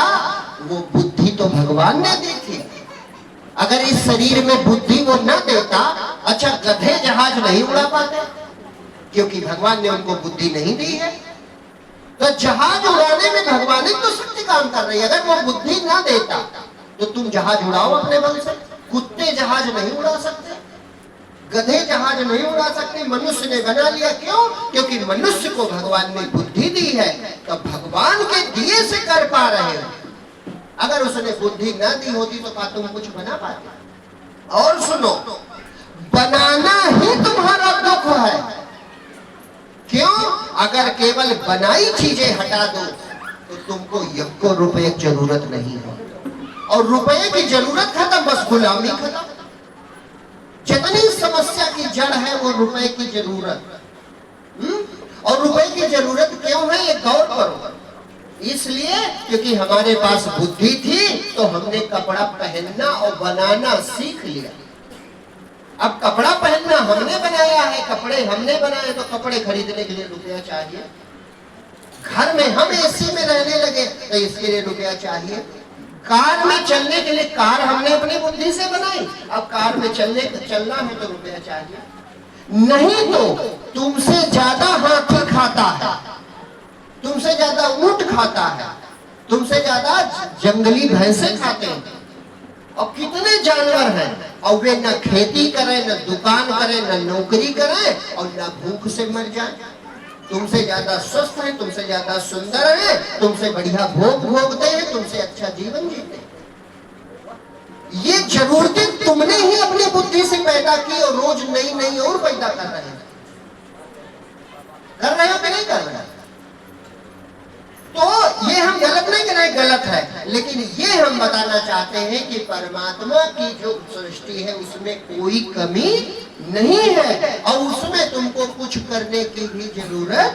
वो बुद्धि तो भगवान ने दी थी। अगर इस शरीर में बुद्धि वो न देता, अच्छा गधे जहाज नहीं उड़ा पाते क्योंकि भगवान ने उनको बुद्धि नहीं दी है। तो जहाज उड़ाने में भगवान ही तो शक्ति काम कर रही है। अगर वो बुद्धि ना देता तो तुम जहाज उड़ाओ अपने बल से। कुत्ते जहाज नहीं उड़ा सकते, गधे जहाज नहीं उड़ा सकते, मनुष्य ने बना लिया। क्यों? क्योंकि मनुष्य को भगवान ने बुद्धि दी है, तो भगवान के दिए से कर पा रहे हो। अगर उसने बुद्धि न दी होती तो क्या तुम कुछ बना पाते? और सुनो, बनाना ही तुम्हारा दुख है। क्यों? अगर केवल बनाई चीजें हटा दो तो तुमको 1 रुपए की जरूरत नहीं है, और रुपए की जरूरत खत्म, बस गुलामी खत्म। जितनी समस्या की जड़ है वो रुपए की जरूरत। और रुपए की जरूरत क्यों है, ये गौर करो। इसलिए क्योंकि हमारे पास बुद्धि थी तो हमने कपड़ा पहनना और बनाना सीख लिया। अब कपड़ा पहनना हमने बनाया है, कपड़े हमने बनाए, तो कपड़े खरीदने के लिए रुपया चाहिए। घर में हम एसी में रहने लगे तो इसके लिए रुपया चाहिए। कार में चलने के लिए कार हमने अपनी बुद्धि से बनाई, अब कार में चलना है तो रुपया चाहिए। नहीं तो तुमसे ज्यादा हाथी खाता है, तुमसे ज्यादा ऊंट खाता है, तुमसे ज्यादा जंगली भैंसे खाते हैं। और कितने जानवर हैं और वे न खेती करें, न दुकान करें, न नौकरी करें और न भूख से मर जाए। तुमसे ज्यादा स्वस्थ है, तुमसे ज्यादा सुंदर है, तुमसे बढ़िया भोग भोगते हैं, तुमसे अच्छा जीवन जीते हैं। ये जरूरतें तुमने ही अपनी बुद्धि से पैदा की और रोज नई नई और पैदा कर रहे हो। कि नहीं कर रहे? तो ये हम गलत नहीं कह रहे, गलत है, लेकिन ये हम बताना चाहते हैं कि परमात्मा की जो सृष्टि है उसमें कोई कमी नहीं है और उसमें तुमको कुछ करने की भी जरूरत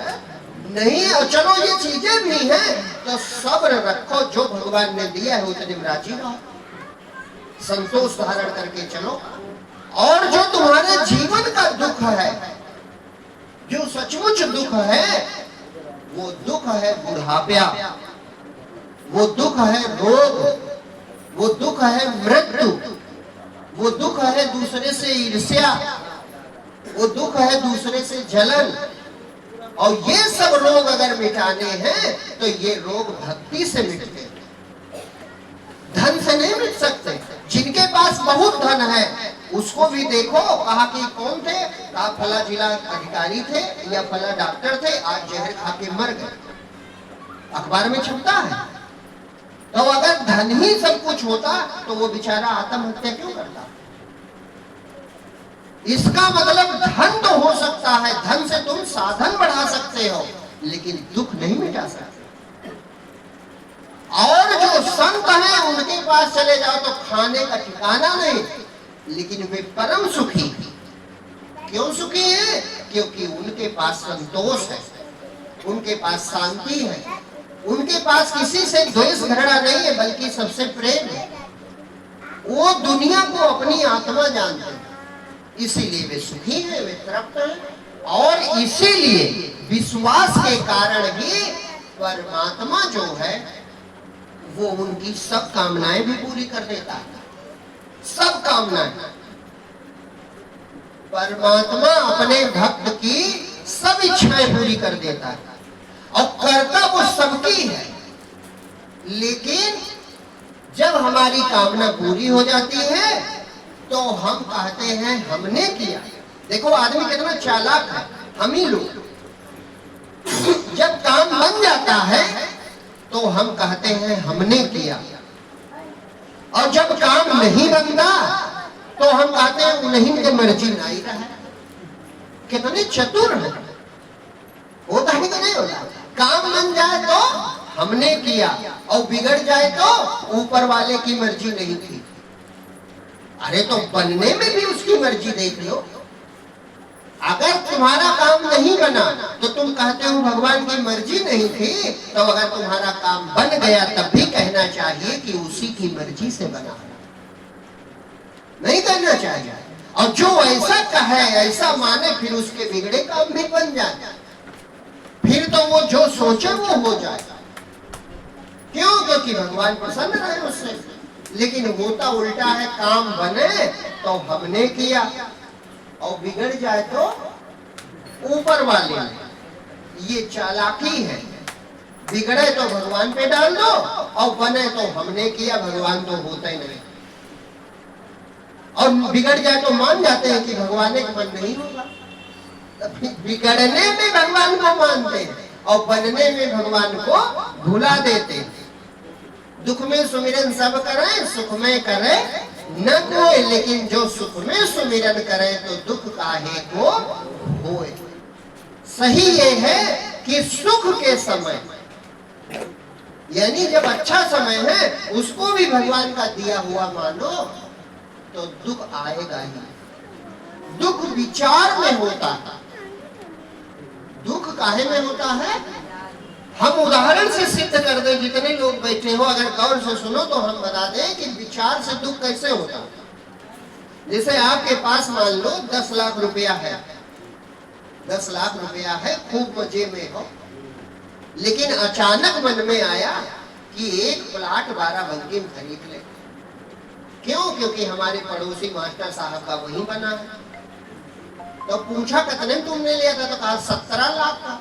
नहीं है। और चलो ये चीजें भी हैं तो सब्र रखो, जो भगवान ने दिया है उतने में राजी रहो, संतोष धारण करके चलो। और जो तुम्हारे जीवन का दुख है, जो सचमुच दुख है, वो दुख है बुढ़ापा, वो दुख है रोग, वो दुख है मृत्यु, वो दुख है दूसरे से ईर्ष्या, वो दुख है दूसरे से जलन। और ये सब रोग अगर मिटाने हैं तो ये रोग भक्ति से मिटते हैं, धन से नहीं मिट सकते। जिनके पास बहुत धन है उसको भी देखो, कहा कि कौन थे, कहा फला जिला अधिकारी थे या फला डॉक्टर थे, आज जहर खा के मर गए, अखबार में छपता है। तो अगर धन ही सब कुछ होता तो वो बेचारा आत्महत्या क्यों करता? इसका मतलब धन तो हो सकता है, धन से तुम साधन बढ़ा सकते हो, लेकिन दुख नहीं मिटा सकते। और जो संत हैं उनके पास चले जाओ तो खाने का ठिकाना नहीं, लेकिन वे परम सुखी। क्यों सुखी है? क्योंकि उनके पास संतोष है, उनके पास शांति है, उनके पास किसी से द्वेष घृणा नहीं है, बल्कि सबसे प्रेम है। वो दुनिया को अपनी आत्मा जानते हैं, इसीलिए वे सुखी हैं, वे तृप्त हैं। और इसीलिए विश्वास के कारण ही परमात्मा जो है वो उनकी सब कामनाएं भी पूरी कर देता है। सब कामनाएं परमात्मा अपने भक्त की सब इच्छाएं पूरी कर देता है और करता वो सबकी है। लेकिन जब हमारी कामना पूरी हो जाती है तो हम कहते हैं हमने किया। देखो आदमी कितना चालाक है, हम ही लोग। जब काम बन जाता है तो हम कहते हैं हमने किया, और जब काम नहीं बनता तो हम कहते हैं उन्हीं के मर्जी नहीं रहा। कितने चतुर है, होता है कि नहीं होता? काम बन जाए तो हमने किया, और बिगड़ जाए तो ऊपर वाले की मर्जी नहीं थी। अरे तो बनने में भी उसकी मर्जी देख लो। अगर तुम्हारा काम नहीं बना तो तुम कहते हो भगवान की मर्जी नहीं थी, तो अगर तुम्हारा काम बन गया तब भी कहना चाहिए कि उसी की मर्जी से बना, नहीं कहना चाहिए। और जो ऐसा कहे, ऐसा माने, फिर उसके बिगड़े काम भी बन जाए, फिर तो वो जो सोचे वो हो जाए। क्यों? क्योंकि भगवान प्रसन्न रहे उससे। लेकिन होता उल्टा है, काम बने तो हमने किया, और बिगड़ जाए तो ऊपर वाले ने। ये चालाकी है। बिगड़े तो भगवान पे डाल दो, और बने तो हमने किया, भगवान तो होता ही नहीं। और बिगड़ जाए तो मान जाते हैं कि भगवान एक मन नहीं होगा। बिगड़ने में भगवान को मानते हैं और बनने में भगवान को भुला देते हैं। दुख में सुमिरन सब करें, सुख में करे न कोई, लेकिन जो सुख में सुमिरन करे तो दुख काहे को होए। सही ये है कि सुख के समय, यानी जब अच्छा समय है, उसको भी भगवान का दिया हुआ मानो तो दुख आएगा ही। दुख विचार में होता है। दुख काहे में होता है? हम उदाहरण से सिद्ध कर दें, जितने लोग बैठे हो अगर गौर से सुनो तो हम बता दें कि विचार से दुख कैसे होता है। जैसे आपके पास मान लो 10 लाख रुपया है, 10 लाख रुपया है, खूब मजे में हो, लेकिन अचानक मन में आया कि एक प्लाट 12 बंकी में खरीद ले। क्यों? क्योंकि हमारे पड़ोसी मास्टर साहब का वही बना है। तो पूछा कितने तुमने लिया था? तो कहा 17 लाख का।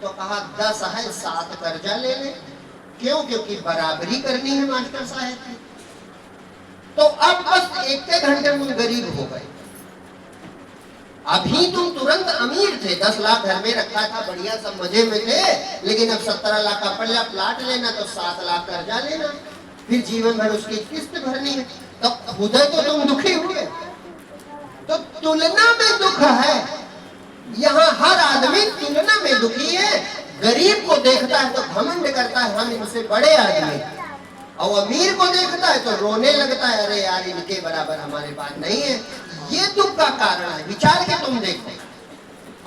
तो कहा 10 है, 7 कर्जा ले ले। क्यों? क्योंकि बराबरी करनी है मास्टर साहब की। तो अब बस एक घंटे में गरीब हो गए। अभी तुम तुरंत अमीर थे, 10 लाख घर में रखा था, बढ़िया सब मजे में थे, लेकिन अब 17 लाख का पहला प्लाट लेना तो 7 लाख कर्जा लेना, फिर जीवन भर उसकी किस्त भरनी है। तो खुद तो तुम दुखी हुए। तो तुलना में दुख है। यहाँ हर आदमी तुलना में दुखी है। गरीब को देखता है तो घमंड करता है, हम इनसे बड़े आदमी, और अमीर को देखता है तो रोने लगता है, अरे यार इनके बराबर हमारे पास नहीं है। ये दुख का कारण है। विचार के तुम देखो,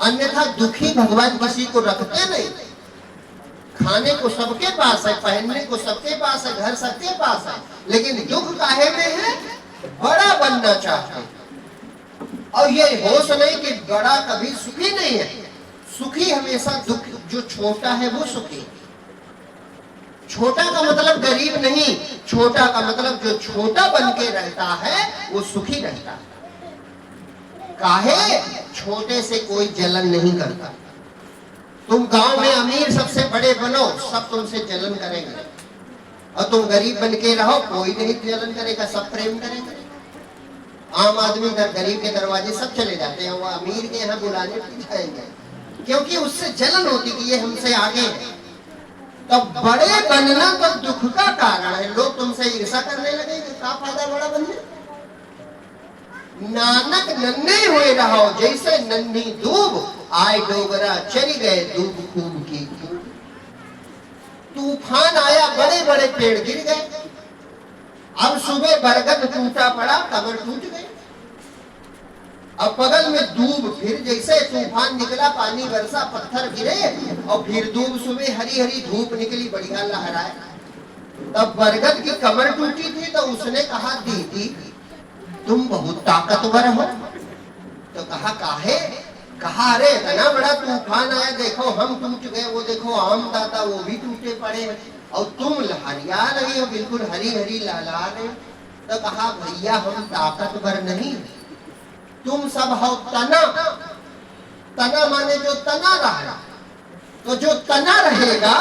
अन्यथा दुखी भगवान किसी को रखते नहीं। खाने को सबके पास है, पहनने को सबके पास है, घर सबके पास है, लेकिन दुख काहे में है? बड़ा बनना चाहते हैं। और ये होश नहीं कि बड़ा कभी सुखी नहीं है। सुखी हमेशा दुख, जो छोटा है वो सुखी। छोटा का मतलब गरीब नहीं, छोटा का मतलब जो छोटा बन के रहता है वो सुखी रहता है। काहे? छोटे से कोई जलन नहीं करता। तुम गांव में अमीर सबसे बड़े बनो, सब तुमसे जलन करेंगे, और तुम गरीब बन के रहो, कोई नहीं जलन करेगा, सब प्रेम करेंगे। आम आदमी गरीब के दरवाजे सब चले जाते हैं, वो अमीर के यहाँ बुलाने नहीं जाएंगे, क्योंकि उससे जलन होती कि ये हमसे आगे है। तो बड़े बनना तो दुख का कारण है। लोग तुमसे ईर्ष्या करने लगेंगे, क्या फायदा बड़ा बनने? नानक नन्हे हुए रहो, जैसे नन्ही दूब, आए डोगरा चली गए दूब खूब की। तूफान आया, बड़े बड़े पेड़ गिर गए। अब सुबह बरगद टूटा पड़ा, कमर टूट गई। अब बगल में दूब, फिर जैसे तूफान निकला, पानी बरसा, पत्थर गिरे, और फिर दूब सुबह हरी हरी धूप निकली, बढ़िया लहराए। तब बरगद की कमर टूटी थी तो उसने कहा, दीदी तुम बहुत ताकतवर हो। तो कहा काहे? कहा अरे इतना बड़ा तूफान आया, देखो हम टूट गए, वो देखो आम दाता वो भी टूटे पड़े, और तुम लहरिया रही हो, बिल्कुल हरी हरी लहला रहे। तो कहा भैया हम ताकतवर नहीं, तुम सब हो तना। तना माने जो तना रहा, तो जो तना रहेगा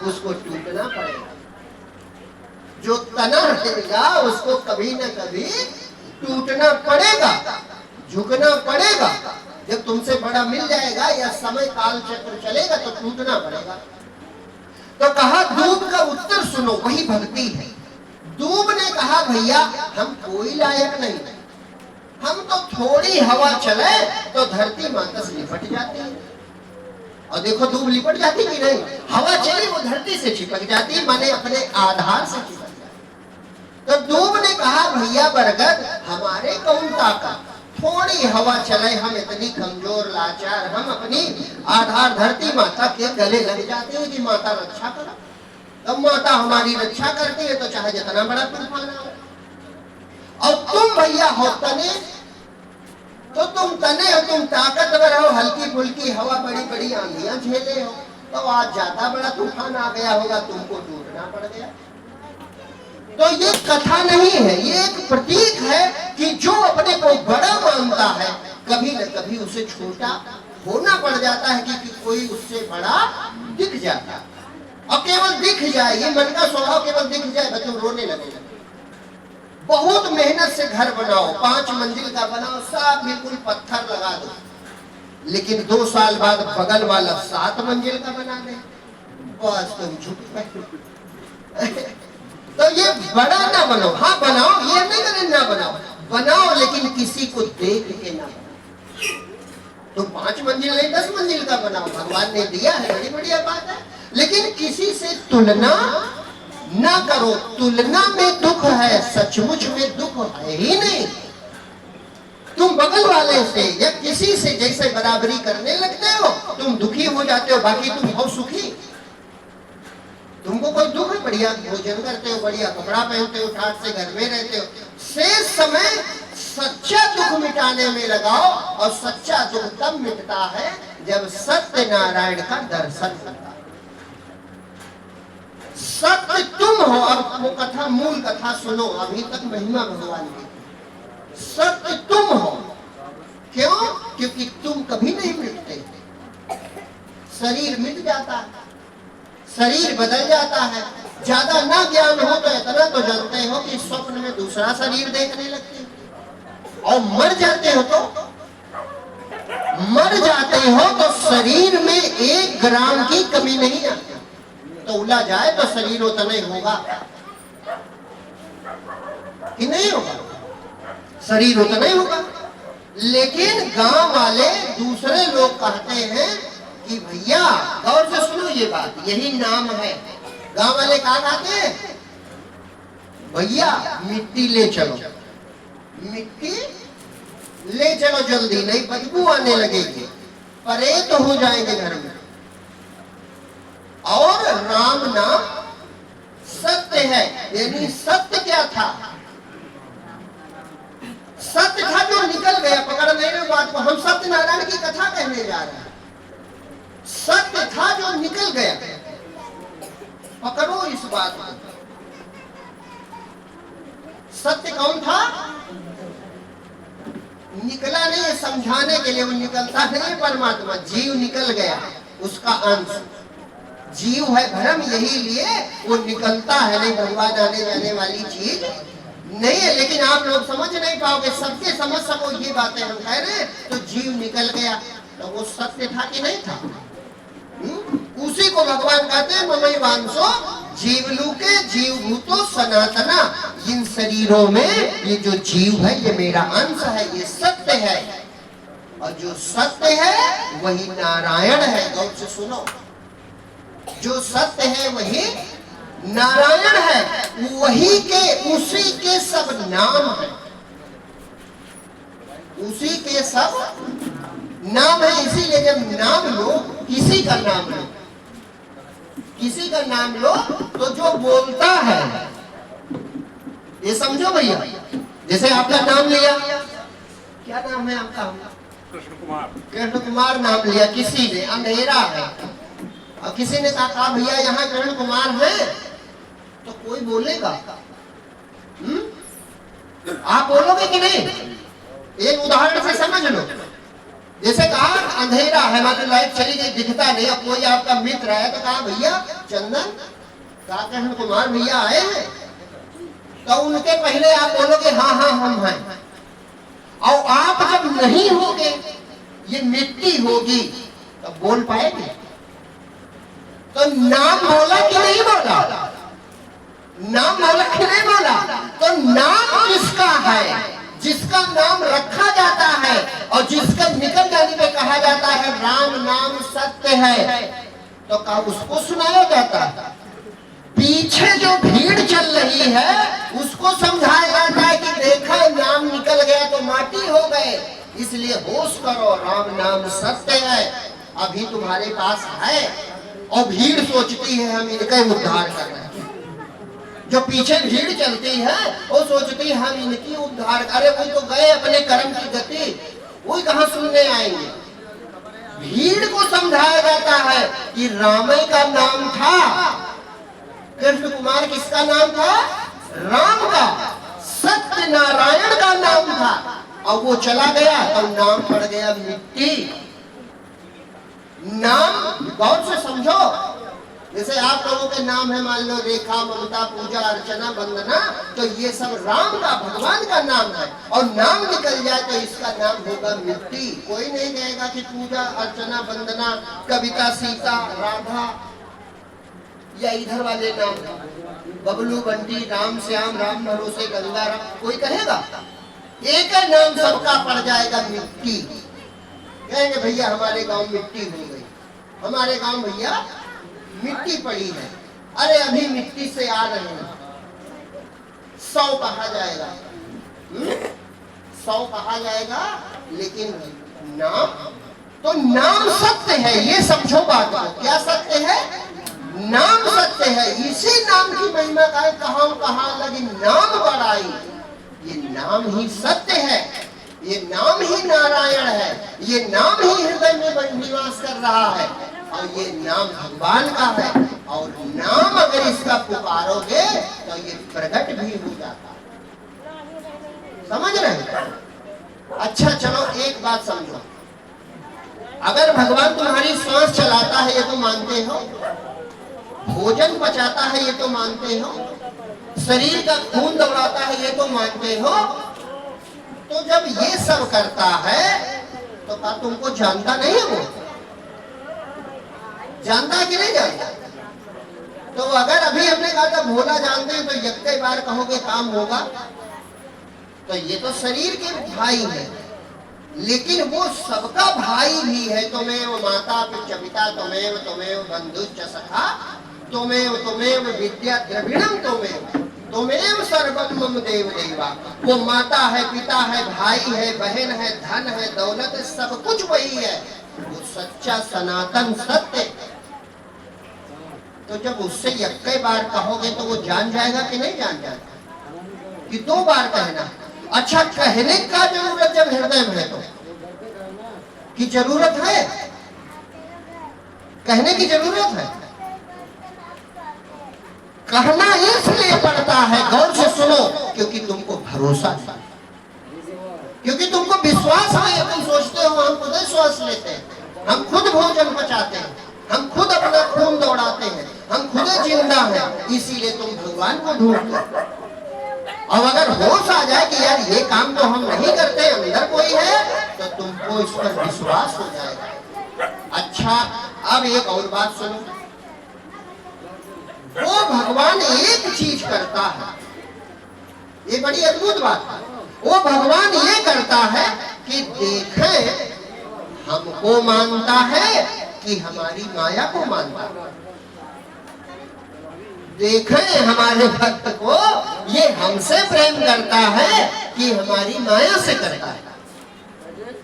उसको टूटना पड़ेगा। जो तना रहेगा उसको कभी न कभी टूटना पड़ेगा, झुकना पड़ेगा। जब तुमसे बड़ा मिल जाएगा या समय काल चक्र चलेगा तो टूटना पड़ेगा। तो कहा दूब का उत्तर सुनो, वही भक्ति है। दूब ने कहा भैया हम कोई लायक नहीं, हम तो थोड़ी हवा चले तो धरती माता से लिपट जाती है, और देखो दूब लिपट जाती कि नहीं, हवा चली वो धरती से चिपक जाती, माने अपने आधार से चिपक जाती। तो दूब ने कहा भैया बरगद हमारे कौन ताकत, थोड़ी हवा चले हम इतनी कमजोर लाचार, हम अपनी आधार धरती माता के गले लग जाते हैं कि माता रक्षा करो। तब माता हमारी रक्षा करती है तो चाहे जितना बड़ा तूफान आए। और तुम भैया हो तने, तो तुम तने हो, तुम ताकतवर हो, हल्की फुल्की हवा बड़ी बड़ी आंधियां झेले हो, तो आज ज्यादा बड़ा तूफान आ गया होगा, तुमको टूटना पड़ गया। तो ये कथा नहीं है, ये एक प्रतीक है कि जो अपने को बड़ा मानता है कभी न कभी उसे छोटा होना पड़ जाता है कि कोई उससे बड़ा दिख जाता है। और केवल दिख जाए, ये मन का स्वभाव, केवल दिख जाए बच्चों रोने लगे। बहुत मेहनत से घर बनाओ, 5 मंजिल का बनाओ, सब बिल्कुल पत्थर लगा दो, लेकिन 2 साल बाद बगल वाला 7 मंजिल का बना दे, बस तुम झुक गए। तो ये बड़ा ना बनो, हाँ बनाओ, ये नहीं करें ना बनाओ, बनाओ लेकिन किसी को देख के ना बनाओ। तो 5 मंजिल नहीं 10 मंजिल का बनाओ, भगवान ने दिया है, बड़ी बढ़िया बात है, लेकिन किसी से तुलना ना करो। तुलना में दुख है, सचमुच में दुख है ही नहीं। तुम बगल वाले से या किसी से जैसे बराबरी करने लगते हो तुम दुखी हो जाते हो, बाकी तुम हो सुखी। तुमको कोई दुख है, बढ़िया भोजन करते हो, बढ़िया कपड़ा पहनते हो, ठाट से घर में रहते हो, शेष समय सच्चा दुख मिटाने में लगाओ। और सच्चा दुख तब मिटता है जब सत्य नारायण का दर्शन करता है। सत्य तुम हो। अब वो कथा, मूल कथा सुनो, अभी तक महिमा भगवान की। सत्य तुम हो, क्यों? क्योंकि तुम कभी नहीं मिटते। शरीर मिट जाता है, शरीर बदल जाता है। ज्यादा ना ज्ञान हो तो इतना तो जानते हो कि स्वप्न में दूसरा शरीर देखने लगते हो। और मर जाते हो तो शरीर में 1 ग्राम की कमी नहीं आती। तो उला जाए तो शरीर उतना ही होगा कि नहीं होगा, शरीर उतना ही होगा। लेकिन गांव वाले दूसरे लोग कहते हैं कि भैया गौर से सुनो ये बात, यही नाम है। गांव वाले क्या कहते हैं? भैया मिट्टी ले चलो, मिट्टी ले चलो जल्दी, नहीं बदबू आने लगेगी, परेत हो जाएंगे घर में। और राम नाम सत्य है, यानी सत्य क्या था? सत्य था जो निकल गया, पकड़ नहीं रहे बात को। हम सत्यनारायण की कथा कहने जा रहे हैं। सत्य था जो निकल गया, पकड़ो इस बात को। सत्य कौन था? निकला नहीं, समझाने के लिए वो निकलता नहीं, परमात्मा जीव निकल गया, उसका अंश जीव है। भ्रम यही लिए वो निकलता है, नहीं भगवान आने जाने वाली चीज नहीं है। लेकिन आप लोग समझ नहीं पाओगे, सबके समझ सको ये बातें हम कह रहे हैं। तो जीव निकल गया, तो वो सत्य था कि नहीं था? उसी को भगवान कहते हैं ममई वांसो जीवलूके जीव भूतो सनातना। इन शरीरों में ये जो जीव है ये मेरा अंश है, ये सत्य है। और जो सत्य है वही नारायण है। गौर से सुनो, जो सत्य है वही नारायण है, वही के उसी के सब नाम है, उसी के सब नाम है। इसीलिए जब नाम लो, किसी का नाम लो, किसी का नाम लो तो जो बोलता है, ये समझो भैया। जैसे आपका नाम लिया, क्या नाम है आपका? कृष्ण कुमार। कृष्ण कुमार नाम लिया किसी ने, अंधेरा है, और किसी ने कहा भैया यहाँ कृष्ण कुमार है, तो कोई बोलेगा? आप बोलोगे कि नहीं? एक उदाहरण से समझ लो। जैसे कहा अंधेरा है, हमारी लाइट चली गई, दिखता नहीं, और कोई आपका मित्र है तो कहा भैया चंदन, कहा कृष्ण कुमार भैया आए हैं, तो उनके पहले आप बोलोगे हाँ हाँ हम हैं। और आप जब नहीं होगे, ये मिट्टी होगी, तो बोल पाएगी? तो नाम बोला कि नहीं बोला? नाम बोला कि नहीं बोला? तो नाम किसका है? जिसका नाम रखा जाता है और जिसका निकल जाने पे कहा जाता है राम नाम सत्य है, तो क्या उसको सुनाया जाता है? पीछे जो भीड़ चल रही है उसको समझाया जाता है कि देखा नाम निकल गया तो माटी हो गए, इसलिए होश करो, राम नाम सत्य है, अभी तुम्हारे पास है। और भीड़ सोचती है हम इनका उद्धार कर रहे हैं। जो पीछे भीड़ चलती है वो सोचती है हम इनकी उद्धार, अरे वो तो गए अपने कर्म की गति, वो कहां सुनने आएंगे। भीड़ को समझाया जाता है कि रामय का नाम था, कृष्ण कुमार किसका नाम था? राम का। सत्य नारायण का नाम था, और वो चला गया तो नाम पड़ गया मिट्टी। नाम गौर से समझो, जैसे आप लोगों के नाम है मान लो रेखा, ममता, पूजा, अर्चना, वंदना, तो ये सब राम का भगवान का नाम है, और नाम निकल जाए तो इसका नाम होगा मिट्टी। कोई नहीं कहेगा कि पूजा, अर्चना, वंदना, कविता, सीता, राधा या इधर वाले नाम बबलू, बंटी, राम श्याम, राम भरोसे, गंगा राम, कोई कहेगा? एक ही नाम सबका पड़ जाएगा मिट्टी। कहेंगे भैया हमारे गांव मिट्टी हो गई, हमारे गांव भैया मिट्टी पड़ी है, अरे अभी मिट्टी से आ रहे हैं, 100 कहा जाएगा, 100 कहा जाएगा, लेकिन नाम तो नाम सत्य है, ये समझो बात को। क्या सत्य है? नाम सत्य है। इसी नाम की महिमा का कहां लगी नाम बढ़ाई, ये नाम ही सत्य है, ये नाम ही नारायण है, ये नाम ही हृदय में निवास कर रहा है, और ये नाम भगवान का है। और नाम अगर इसका पुकारोगे तो ये प्रकट भी हो जाता है। समझ रहे? अच्छा चलो एक बात समझो, अगर भगवान तुम्हारी सांस चलाता है ये तो मानते हो, भोजन पचाता है ये तो मानते हो, शरीर का खून दौड़ाता है ये तो मानते हो, तो जब ये सब करता है तो क्या तुमको जानता नहीं है? वो जानता है कि नहीं जानता? तो अगर अभी हमने कहा था भोला जानते हैं, तो यक्के बार कहोगे काम होगा? तो ये तो शरीर के भाई है, लेकिन वो सबका भाई भी है। त्वमेव माता पिता त्वमेव त्वमेव बंधुश्च सखा त्वमेव त्वमेव विद्या द्रविणम त्वमेव सर्वम मम देव देवा। वो माता है, पिता है, भाई है, बहन है, धन है, दौलत है, सब कुछ वही है, वो सच्चा सनातन सत्य। तो जब उससे यक्के बार कहोगे तो वो जान जाएगा कि नहीं जान जाएगा? कि 2 बार कहना? अच्छा कहने का जरूरत जब हृदय में है तो की जरूरत है? कहने की जरूरत है? कहना इसलिए पड़ता है, गौर से सुनो, क्योंकि तुमको भरोसा है, क्योंकि तुमको विश्वास है। तुम सोचते हो हम खुद श्वास लेते हैं, हम खुद भोजन पचाते हैं, हम खुद अपना खून दौड़ाते हैं, हम खुद जिंदा हैं, इसीलिए तुम भगवान को ढूंढते हो। और अगर होश आ जाए कि यार ये काम तो हम नहीं करते, अंदर कोई है, तो तुमको इस पर विश्वास हो जाएगा। अच्छा अब एक और बात सुनो, वो भगवान एक चीज करता है, ये बड़ी अद्भुत बात है। वो भगवान ये करता है कि देखें हमको मानता है कि हमारी माया को मानता है, देखें हमारे भक्त को ये हमसे प्रेम करता है कि हमारी माया से करता है।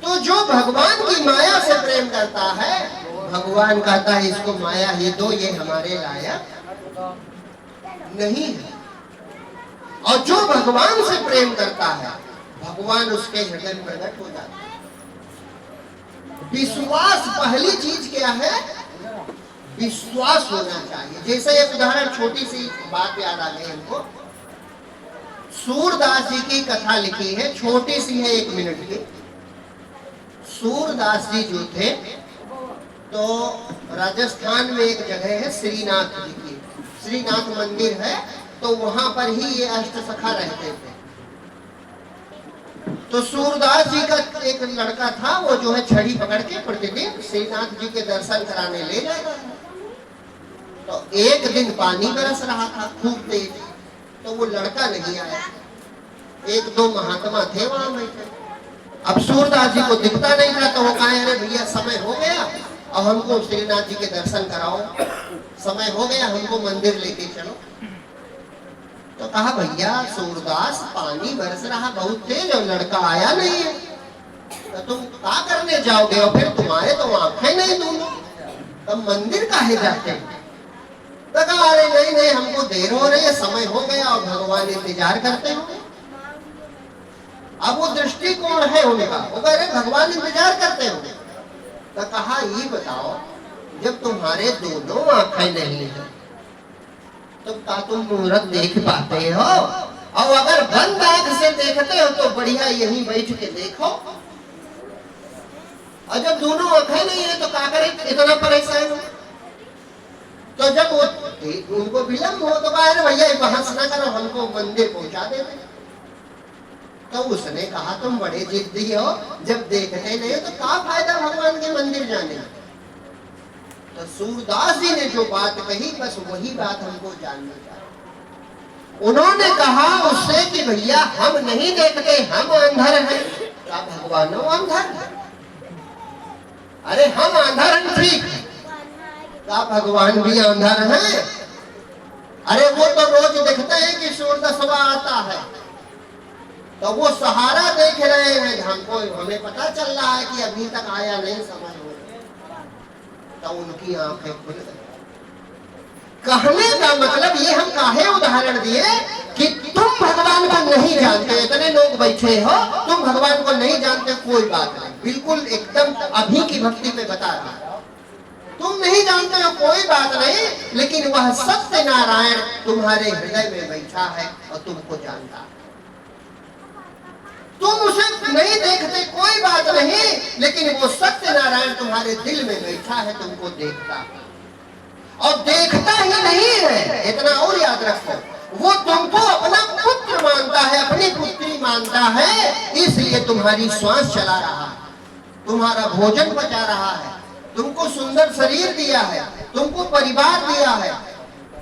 तो जो भगवान की माया से प्रेम करता है, भगवान कहता है इसको माया ये दो, ये हमारे लायक नहीं है। और जो भगवान से प्रेम करता है, भगवान उसके हृदय में प्रकट हो जाता है। विश्वास पहली चीज क्या है? विश्वास होना चाहिए। जैसे एक उदाहरण, छोटी सी बात याद आ गई हमको। सूरदास जी की कथा लिखी है, छोटी सी है, 1 मिनट की। सूरदास जी जो थे तो राजस्थान में एक जगह है श्रीनाथ जी की, श्रीनाथ मंदिर है, तो वहां पर ही ये अष्टसखा रहते थे। तो सूरदास जी का एक लड़का था, वो जो है छड़ी पकड़ के प्रतिदिन श्रीनाथ जी के दर्शन कराने ले जाएगा। तो एक दिन पानी बरस रहा था खूब तेज, तो वो लड़का नहीं आया। एक दो महात्मा थे वहां बैठे। अब सूरदास जी को दिखता नहीं था तो वो कहे, अरे भैया समय हो गया और हमको श्रीनाथ जी के दर्शन कराओ, समय हो गया, हमको मंदिर लेके चलो। तो कहा, भैया सूरदास पानी बरस रहा बहुत तेज और लड़का आया नहीं है, तो तुम क्या करने जाओगे, और फिर तुम्हारे तो आंखें नहीं दोनों, तब मंदिर काहे जाते। तो कहा, अरे नहीं नहीं, हमको देर हो रही है, समय हो गया और भगवान इंतजार करते हो। अब वो दृष्टिकोण है उनका, वो कह रहे भगवान इंतजार करते हो। तो कहा, ये बताओ, जब तुम्हारे दोनों आंखें नहीं है तो क्या तुम मुहूर्त देख पाते हो, और अगर बंद आंख से देखते हो तो बढ़िया यहीं बैठ के देखो, और जब दोनों आंखें नहीं है तो क्या करें, इतना परेशान हो। तो जब वो उनको विलंब हो तो कहा, भैया बहस ना करो, हमको मंदिर पहुंचा देते। तो उसने कहा, तुम बड़े जिद्दी हो, जब देखते नहीं हो तो क्या फायदा भगवान के मंदिर जाने का। तो सूरदास जी ने जो बात कही, बस वही बात हमको जाननी चाहिए। उन्होंने कहा उससे कि भैया हम नहीं देखते, हम अंधर हैं। क्या भगवान अंधर है? अरे हम अंधर हैं, ठीक, क्या भगवान भी अंधर है? अरे वो तो रोज देखते हैं कि सूर्यदशवा आता है, तो वो सहारा देख रहे हैं, हमको हमें पता चल रहा है कि अभी तक आया नहीं, समय हो, तो उनकी आंखें खुल गई। कहने का मतलब ये हम काहे उदाहरण दिए कि तुम भगवान को नहीं जानते, इतने लोग बैठे हो, तुम भगवान को नहीं जानते, कोई बात नहीं, बिल्कुल एकदम अभी की भक्ति में बता रहा, तुम नहीं जानते हो कोई बात नहीं, लेकिन वह सत्य नारायण तुम्हारे हृदय में बैठा है और तुमको जानता है। तुम उसे नहीं देखते, कोई बात नहीं, लेकिन वो सत्य नारायण तुम्हारे दिल में बैठा है, तुमको देखता है। और देखता ही नहीं है, इतना और याद रखो, वो तुमको अपना पुत्र मानता है, अपनी पुत्री मानता है, इसलिए तुम्हारी श्वास चला रहा है, तुम्हारा भोजन पचा रहा है, तुमको सुंदर शरीर दिया है, तुमको परिवार दिया है,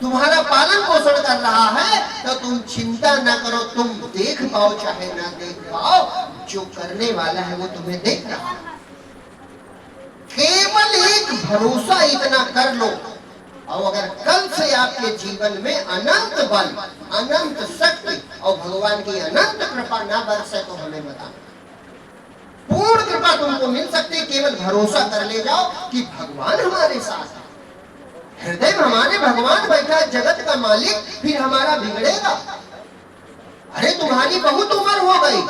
तुम्हारा पालन पोषण कर रहा है। तो तुम चिंता ना करो, तुम देख पाओ चाहे ना देख पाओ, जो करने वाला है वो तुम्हें देख रहा है। केवल एक भरोसा इतना कर लो, और अगर कल से आपके जीवन में अनंत बल, अनंत शक्ति और भगवान की अनंत कृपा ना बरसे तो हमें बताना, पूर्ण कृपा तुमको मिल सकती है। केवल भरोसा कर ले जाओ कि भगवान हमारे साथ है, हृदय में हमारे भगवान बैठा, जगत का मालिक, फिर हमारा बिगड़ेगा। अरे तुम्हारी बहुत उम्र हो गई,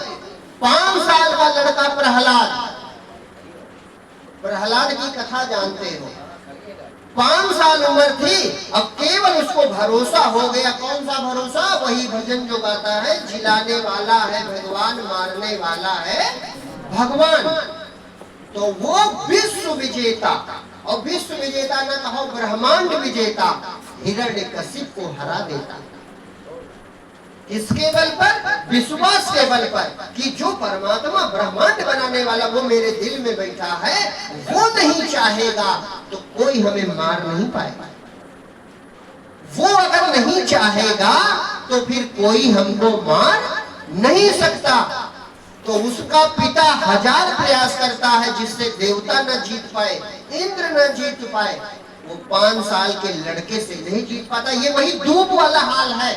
5 साल का लड़का प्रहलाद, प्रहलाद की कथा जानते हो, 5 साल उम्र थी, अब केवल उसको भरोसा हो गया। कौन सा भरोसा? वही भजन जो गाता है, जिलाने वाला है भगवान, मारने वाला है भगवान। तो वो विश्व विजेता, और विश्व विजेता न कहो ब्रह्मांड विजेता, हिरण्यकशिप को हरा देता। इसके बल पर, विश्वास के बल पर कि जो परमात्मा ब्रह्मांड बनाने वाला वो मेरे दिल में बैठा है, वो नहीं चाहेगा तो कोई हमें मार नहीं पाएगा। वो अगर नहीं चाहेगा तो फिर कोई हमको मार नहीं सकता। तो उसका पिता 1000 प्रयास करता है जिससे देवता न जीत पाए, इंद्र न जीत पाए, वो 5 साल के लड़के से नहीं जीत पाता। ये वही दूब वाला हाल है,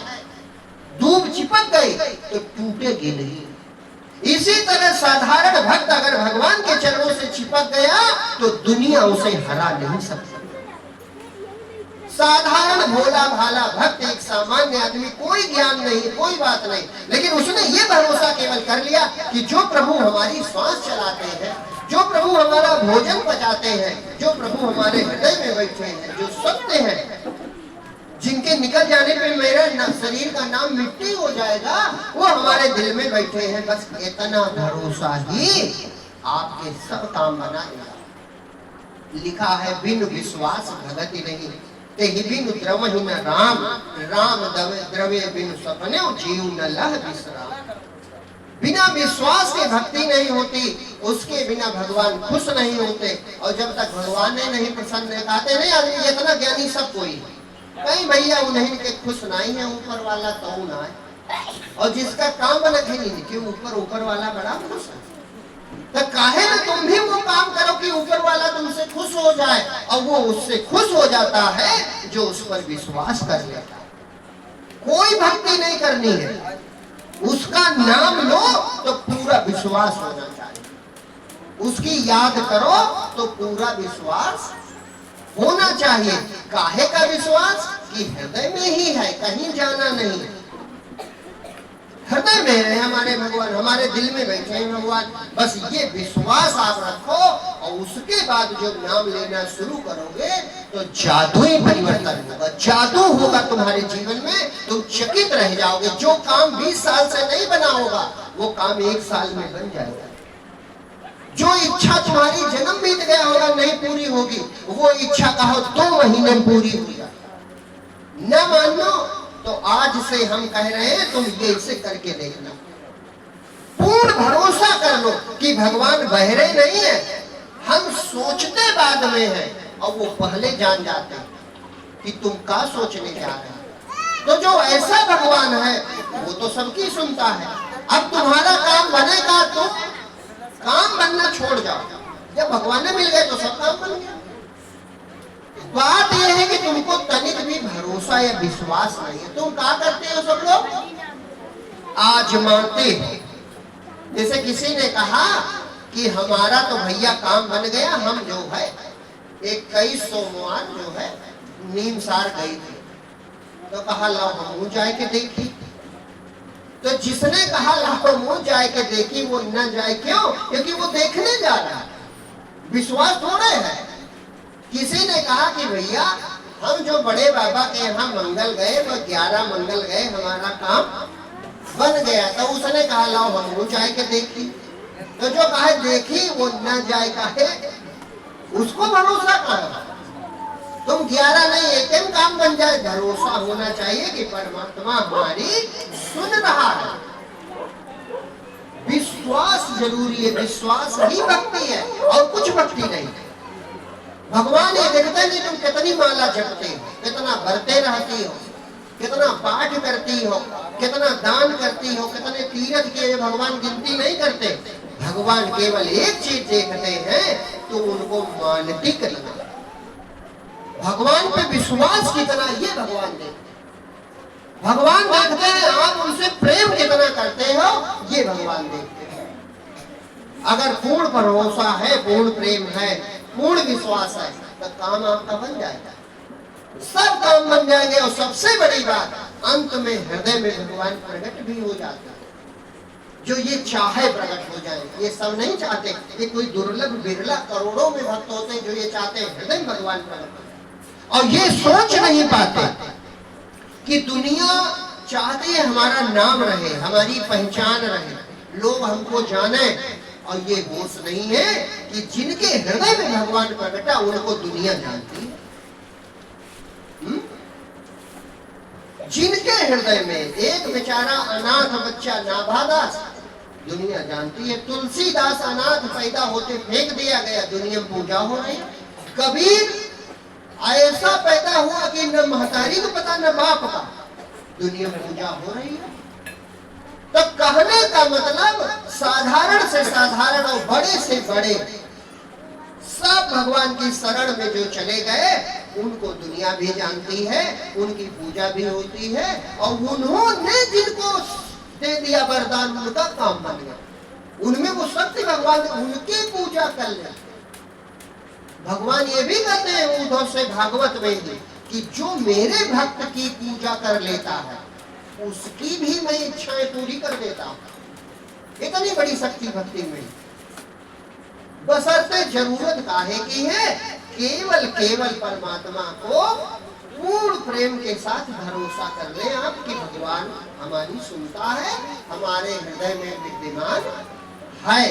दूब चिपक गई तो टूटेगी नहीं। इसी तरह साधारण भक्त अगर भगवान के चरणों से चिपक गया तो दुनिया उसे हरा नहीं सकती। साधारण भोला भाला भक्त, एक सामान्य आदमी, कोई ज्ञान नहीं, कोई बात नहीं, लेकिन उसने ये भरोसा केवल कर लिया कि जो प्रभु हमारी श्वास चलाते हैं, जो प्रभु हमारा भोजन पचाते हैं, जो प्रभु हमारे हृदय में बैठे हैं, जो सत्य हैं, जिनके निकल जाने पे मेरा शरीर का नाम मिट्टी हो जाएगा, वो हमारे दिल में बैठे हैं। बस इतना भरोसा ही आपके सब काम बनाएगा। लिखा है बिन विश्वास भगति नहीं, तेहि बिनु द्रवहि न राम, राम द्रवे बिनु सपने जीव न लह विश्राम। बिना विश्वास के भक्ति नहीं होती, उसके बिना भगवान खुश नहीं होते। और जब तक भगवान ने नहीं प्रसन्न, कहते नहीं आदमी इतना ज्ञानी सब कोई है, कहीं भैया उन्हीं के खुश नहीं है ऊपर वाला तो ना है। और जिसका काम बना है नहीं कि ऊपर वाला बड़ा खुश है, तो काहे ना तुम भी वो काम करो कि ऊपर वाला तुमसे खुश हो जाए, और वो उससे खुश हो जाता है जो उस पर विश्वास कर लेता है। कोई भक्ति नहीं करनी है, उसका नाम लो तो पूरा विश्वास होना चाहिए, उसकी याद करो तो पूरा विश्वास होना चाहिए। काहे का विश्वास? कि हृदय में ही है, कहीं जाना नहीं। हृदय में है हमारे भगवान, हमारे दिल में बैठे हैं भगवान। बस ये विश्वास आप रखो, और उसके बाद जब नाम लेना शुरू करोगे तो जादू ही परिवर्तन होगा, जादू होगा तुम्हारे जीवन में। तुम चकित रह जाओगे। जो काम 20 साल से नहीं बना होगा वो काम 1 साल में बन जाएगा। जो इच्छा तुम्हारी जन्म बीत गया होगा नहीं पूरी होगी, वो इच्छा कहो 2 महीने में पूरी हो जाए। न मानो तो आज से हम कह रहे हैं तुम ये इसे करके देखना। पूर्ण भरोसा कर लो कि भगवान बहरे नहीं है, हम सोचते बाद में है और वो पहले जान जाते हैं कि तुम क्या सोचने जा रहे हो। तो जो ऐसा भगवान है वो तो सबकी सुनता है। अब तुम्हारा काम बनेगा तो काम बनना छोड़ जाओ, जब भगवान ने मिल गए तो सब काम बन गया। बात यह है कि तुमको तनिक भी भरोसा या विश्वास नहीं है। तुम क्या करते हो सब लोग? आजमाते हो। जैसे किसी ने कहा कि हमारा तो भैया काम बन गया, हम जो है 21 सोमवार जो है नीमसार गई थी, तो कहा लाओ हम जाए के देखी। तो जिसने कहा लाओ मुंह जाए के देखी वो न जाए, क्यों? क्योंकि वो देखने जा रहा है, विश्वास थोड़े है। किसी ने कहा कि भैया हम जो बड़े बाबा के यहाँ मंगल गए, वो 11 मंगल गए, हमारा काम बन गया। तो उसने कहा लाओ हम वो जाए के देखी। तो जो कहा देखी वो न जाए कहे, उसको भरोसा कहा। तुम 11 नहीं, एक काम बन जाए। भरोसा होना चाहिए कि परमात्मा हमारी सुन रहा है। विश्वास जरूरी है, विश्वास ही भक्ति है और कुछ भक्ति नहीं। भगवान ये देखते हैं तुम कितनी माला जपते हो, कितना भरते रहती हो, कितना पाठ करती हो, कितना दान करती हो, कितने तीर्थ किए, भगवान गिनती नहीं करते। भगवान केवल एक चीज देखते हैं तो उनको मानती करना। भगवान पे विश्वास कितना, ये भगवान देखते। भगवान देखते हैं आप उनसे प्रेम कितना करते हो, ये भगवान देखते हैं। अगर पूर्ण भरोसा है, पूर्ण प्रेम है, पूर्ण विश्वास है, तो काम आपका बन जाएगा, सब काम बन जाएंगे। और सबसे बड़ी बात, अंत में हृदय में भगवान प्रकट भी हो जाता है। जो ये चाहे प्रकट हो जाए, ये सब नहीं चाहते। ये कोई दुर्लभ बिरला करोड़ों में भक्त होते हैं जो ये चाहते हैं हृदय में भगवान प्रकट हो। और ये सोच नहीं पाते कि दुनिया चाहती है हमारा नाम रहे, हमारी पहचान रहे, लोग हमको जाने। और ये होश नहीं है कि जिनके हृदय में भगवान प्रकटा उनको दुनिया जानती है। जिनके हृदय में एक बेचारा अनाथ बच्चा नाभादास, दुनिया जानती है। तुलसीदास अनाथ पैदा होते फेंक दिया गया, दुनिया में पूजा हो रही। कबीर ऐसा पैदा हुआ कि न महतारी को पता न बाप का, दुनिया में पूजा हो रही है। तो कहने का मतलब साधारण से साधारण और बड़े से बड़े सब भगवान की शरण में जो चले गए उनको दुनिया भी जानती है, उनकी पूजा भी होती है। और उन्होंने जिनको दे दिया वरदान उनका काम बन गया, उनमें वो शक्ति भगवान ने उनकी पूजा कर ले। भगवान ये भी कहते हैं उद्धव से भागवत में ही कि जो मेरे भक्त की पूजा कर लेता है उसकी भी मैं इच्छाएं पूरी कर देता हूं। इतनी बड़ी शक्ति भक्ति में, बशर्ते जरूरत काहे की है, केवल केवल परमात्मा को पूर्ण प्रेम के साथ भरोसा कर ले आप कि भगवान हमारी सुनता है, हमारे हृदय में विद्यमान है,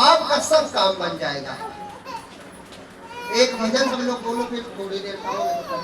आपका सब काम बन जाएगा। एक भजन सब लोग बोलो, फिर थोड़ी देर खाओगे तो